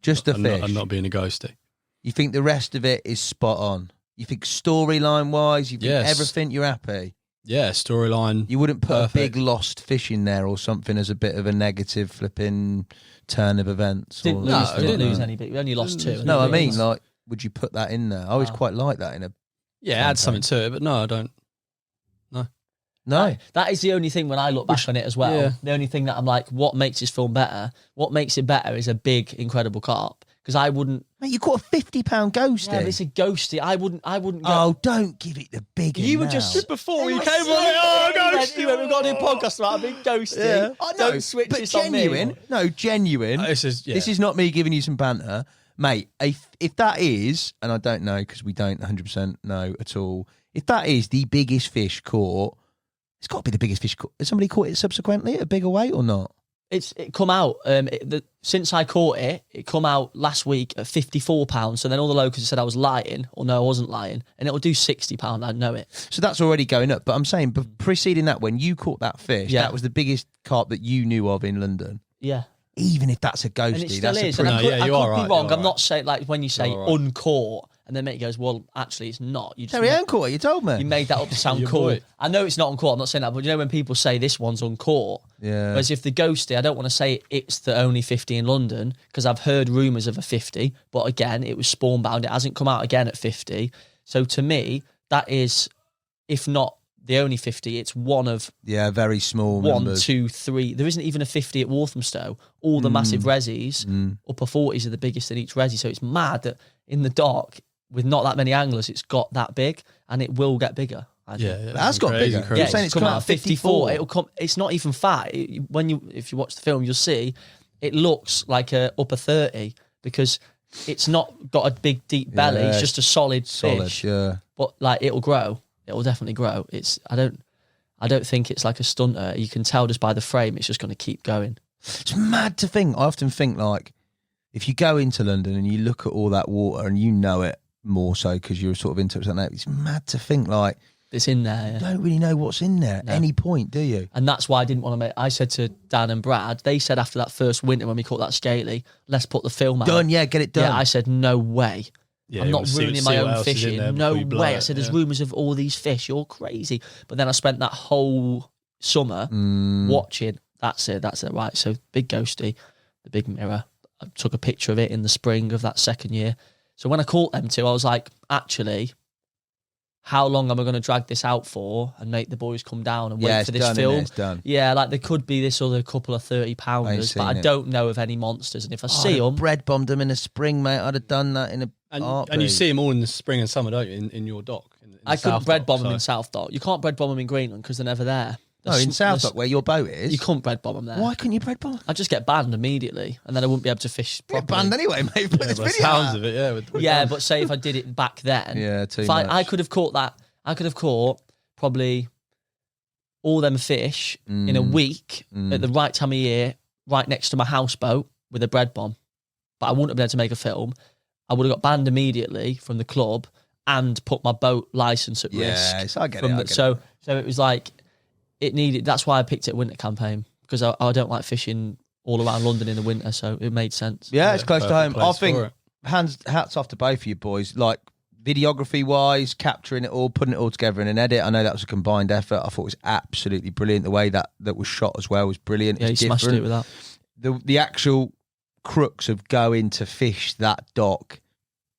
S1: Just the
S5: and
S1: fish.
S5: not being a ghosty.
S1: You think the rest of it is spot on? You think storyline wise, you think
S5: Yes.
S1: everything, you're happy?
S5: Yeah, storyline.
S1: You wouldn't put
S5: Perfect.
S1: a big lost fish in there or something as a bit of a negative flipping turn of events?
S8: Didn't
S1: or
S8: lose any, but we only lost 2.
S1: No, I mean, like, would you put that in there? I always quite like that in a.
S5: Yeah, add something to it, but no, I don't.
S1: No.
S8: That is the only thing when I look back on it as well.
S5: yeah.
S8: The only thing that I'm like, what makes this film better? What makes it better is a big, incredible carp. Because I wouldn't.
S1: Mate, you caught a £50 ghosty.
S8: Yeah, but it's a ghosty. I wouldn't go.
S1: Oh, don't give it the big.
S8: You were
S1: now.
S8: just
S5: Before
S8: you
S5: you
S8: came
S5: came on it, oh, ghosty.
S8: We've got to do a podcast about a big ghosty.
S1: Yeah. Oh, no,
S8: Don't switch
S1: but
S8: this on me.
S1: genuine. No, genuine.
S5: This is
S1: not me giving you some banter, mate. If that is, and I don't know because we don't 100% know at all. If that is the biggest fish caught, it's got to be the biggest fish caught. Has somebody caught it subsequently at a bigger weight or not?
S8: It come out since I caught it. It come out last week at £54. So then all the locals said I was lying, or no, I wasn't lying, and it'll do £60. I know it.
S1: So that's already going up. But I'm saying, preceding that, when you caught that fish, that was the biggest carp that you knew of in London.
S8: Yeah.
S1: Even if that's a ghosty,
S8: And it still
S1: that's
S8: is.
S1: a
S8: And
S1: pretty...
S8: I could
S5: right,
S8: be wrong.
S5: you're
S8: I'm not saying, like, when you say
S5: You're right.
S8: uncaught, and then mate goes, well, actually, it's not. You just
S1: Terry Earn caught it, you told me.
S8: You made that up to sound
S5: Your
S8: cool.
S5: boy.
S8: I know it's not uncaught. I'm not saying that, but you know when people say this one's uncaught.
S1: Yeah.
S8: Whereas if the ghosty, I don't want to say it's the only 50 in London because I've heard rumours of a 50, but again, it was spawn bound. It hasn't come out again at 50. So to me, that is, if not the only 50, it's one of
S1: very small
S8: 1,
S1: numbers.
S8: 2, 3. There isn't even a 50 at Walthamstow. All the massive resis, upper 40s are the biggest in each resi. So it's mad that in the dock, with not that many anglers, it's got that big, and it will get bigger. I think.
S5: Yeah,
S1: That's got
S5: crazy,
S1: bigger.
S5: crazy.
S8: Yeah,
S1: You're saying
S8: it's
S1: it's
S8: come
S1: come
S8: out
S1: out
S8: at 54. It'll come. It's not even fat. If you watch the film, you'll see it looks like a upper 30 because it's not got a big deep belly. It's just a solid fish.
S1: Yeah.
S8: But like it'll grow. It'll definitely grow. I don't think it's like a stunter. You can tell just by the frame. It's just going to keep going.
S1: It's mad to think. I often think, like, if you go into London and you look at all that water and you know it more so because you're sort of into it, it's mad to think, like,
S8: It's in there.
S1: you don't really know what's in there at any point, do you?
S8: And that's why I didn't want to make. I said to Dan and Brad, they said after that first winter when we caught that scaly, let's put the film out.
S1: Done, yeah, get it done.
S8: Yeah, I said, no way.
S5: Yeah,
S8: I'm not
S5: we'll see-
S8: ruining
S5: see
S8: my
S5: what
S8: own
S5: else is in there
S8: fishing.
S5: before
S8: No
S5: you blow
S8: way.
S5: it,
S8: I said, there's
S5: yeah.
S8: rumours of all these fish. You're crazy. But then I spent that whole summer watching. That's it. Right. So big ghosty, the big mirror. I took a picture of it in the spring of that second year. So when I caught them two, I was like, actually, how long am I going to drag this out for and make the boys come down and wait for this film?
S1: It's done.
S8: Yeah, like there could be this other couple of 30-pounders, but I
S1: seen it.
S8: don't know of any monsters. And if I see them,
S1: bread bombed them in the spring, mate. I'd have done that in a
S5: And
S1: heartbeat.
S5: you see them all in the spring and summer, don't you, in your dock? In
S8: I couldn't
S5: South
S8: bread
S5: dock,
S8: bomb them
S5: so-
S8: in South Dock. You can't bread bomb them in Greenland because they're never there.
S1: No, in South Dock, where your boat is.
S8: You couldn't bread bomb them there.
S1: Why couldn't you bread bomb?
S8: I'd just get banned immediately, and then I wouldn't be able to fish
S1: Get
S8: properly.
S1: banned anyway, mate. Put
S5: Yeah,
S1: this
S5: by the
S1: video
S5: sounds
S1: out.
S5: of it, yeah. with
S8: Yeah,
S5: guns.
S8: but say if I did it back then,
S1: Yeah, too
S8: if
S1: much.
S8: I could have caught that. I could have caught probably all them fish in a week at the right time of year, right next to my houseboat with a bread bomb. But I wouldn't have been able to make a film. I would have got banned immediately from the club and put my boat license at risk.
S1: Yes, I get
S8: from
S1: it. I
S8: the-
S1: get
S8: so
S1: it.
S8: so it was like it needed. That's why I picked it winter campaign because I don't like fishing all around London in the winter, so it made sense.
S1: Yeah, it's close to
S5: perfect
S1: home. I
S5: place
S1: think
S5: for it.
S1: hats off to both of you boys. Like videography wise, capturing it all, putting it all together in an edit. I know that was a combined effort. I thought it was absolutely brilliant. The way that was shot as well was brilliant.
S8: Yeah,
S1: It
S8: you
S1: was
S8: smashed it
S1: different.
S8: with that.
S1: The actual crux of going to fish that dock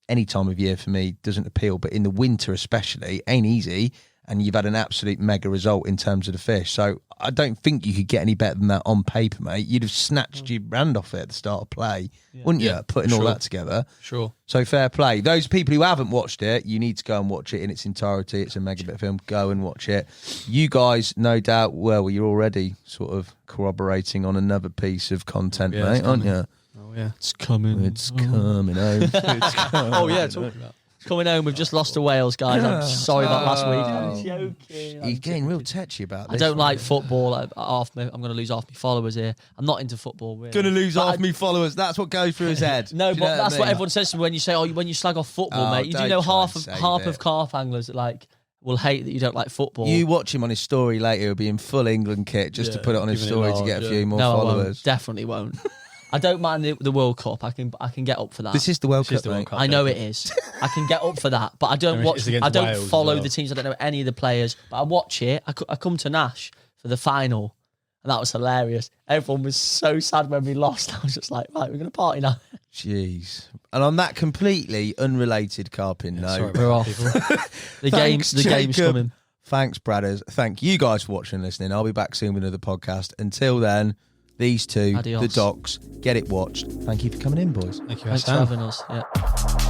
S1: any time of year for me doesn't appeal, but in the winter especially ain't easy. and you've had an absolute mega result in terms of the fish. So I don't think you could get any better than that on paper, mate. You'd have snatched your brand off it at the start of play, wouldn't you? Putting all that together.
S5: Sure.
S1: So fair play. Those people who haven't watched it, you need to go and watch it in its entirety. It's a megabit film. Go and watch it. You guys, no doubt, well, you're already sort of corroborating on another piece of content, mate, aren't you?
S5: Oh, yeah. It's coming.
S1: It's coming home. It's coming
S8: Oh, yeah, talking about. Coming home, we've just lost to Wales, guys. I'm sorry about last week. I'm joking.
S1: He's getting real touchy about this.
S8: I don't like football. I'm going to lose half my followers here. I'm not into football, really.
S1: Going to lose half me followers. That's what goes through his head.
S8: No,
S1: Do you
S8: but
S1: know
S8: that's
S1: I
S8: what
S1: mean?
S8: everyone says to me when you say, when you slag off football, mate. You do
S1: don't
S8: know
S1: try
S8: half
S1: and
S8: of
S1: save it.
S8: carp anglers that will hate that you don't like football.
S1: You watch him on his story later. He'll be in full England kit just to put it on his
S5: giving it
S1: story to
S5: large,
S1: get a few more
S8: no, I
S1: followers.
S8: won't. Definitely won't. I don't mind the World Cup. I can get up for that.
S1: This is the World Cup, mate.
S8: I know it is. I can get up for that, but I don't watch.
S5: it's against
S8: I don't
S5: Wales as
S8: follow
S5: well.
S8: the teams. I don't know any of the players, but I watch it. I come to Nash for the final, and that was hilarious. Everyone was so sad when we lost. I was just like, right, we're gonna party now.
S1: Jeez. And on that completely unrelated carping note,
S8: We're off. The game's
S1: Jacob.
S8: coming.
S1: Thanks, Bradders. Thank you guys for watching and listening. I'll be back soon with another podcast. Until then, these two,
S8: Adios.
S1: the docs, get it watched. Thank you for coming in, boys.
S5: Thank you,
S8: Thanks for
S5: Hassan.
S8: having us. Yeah.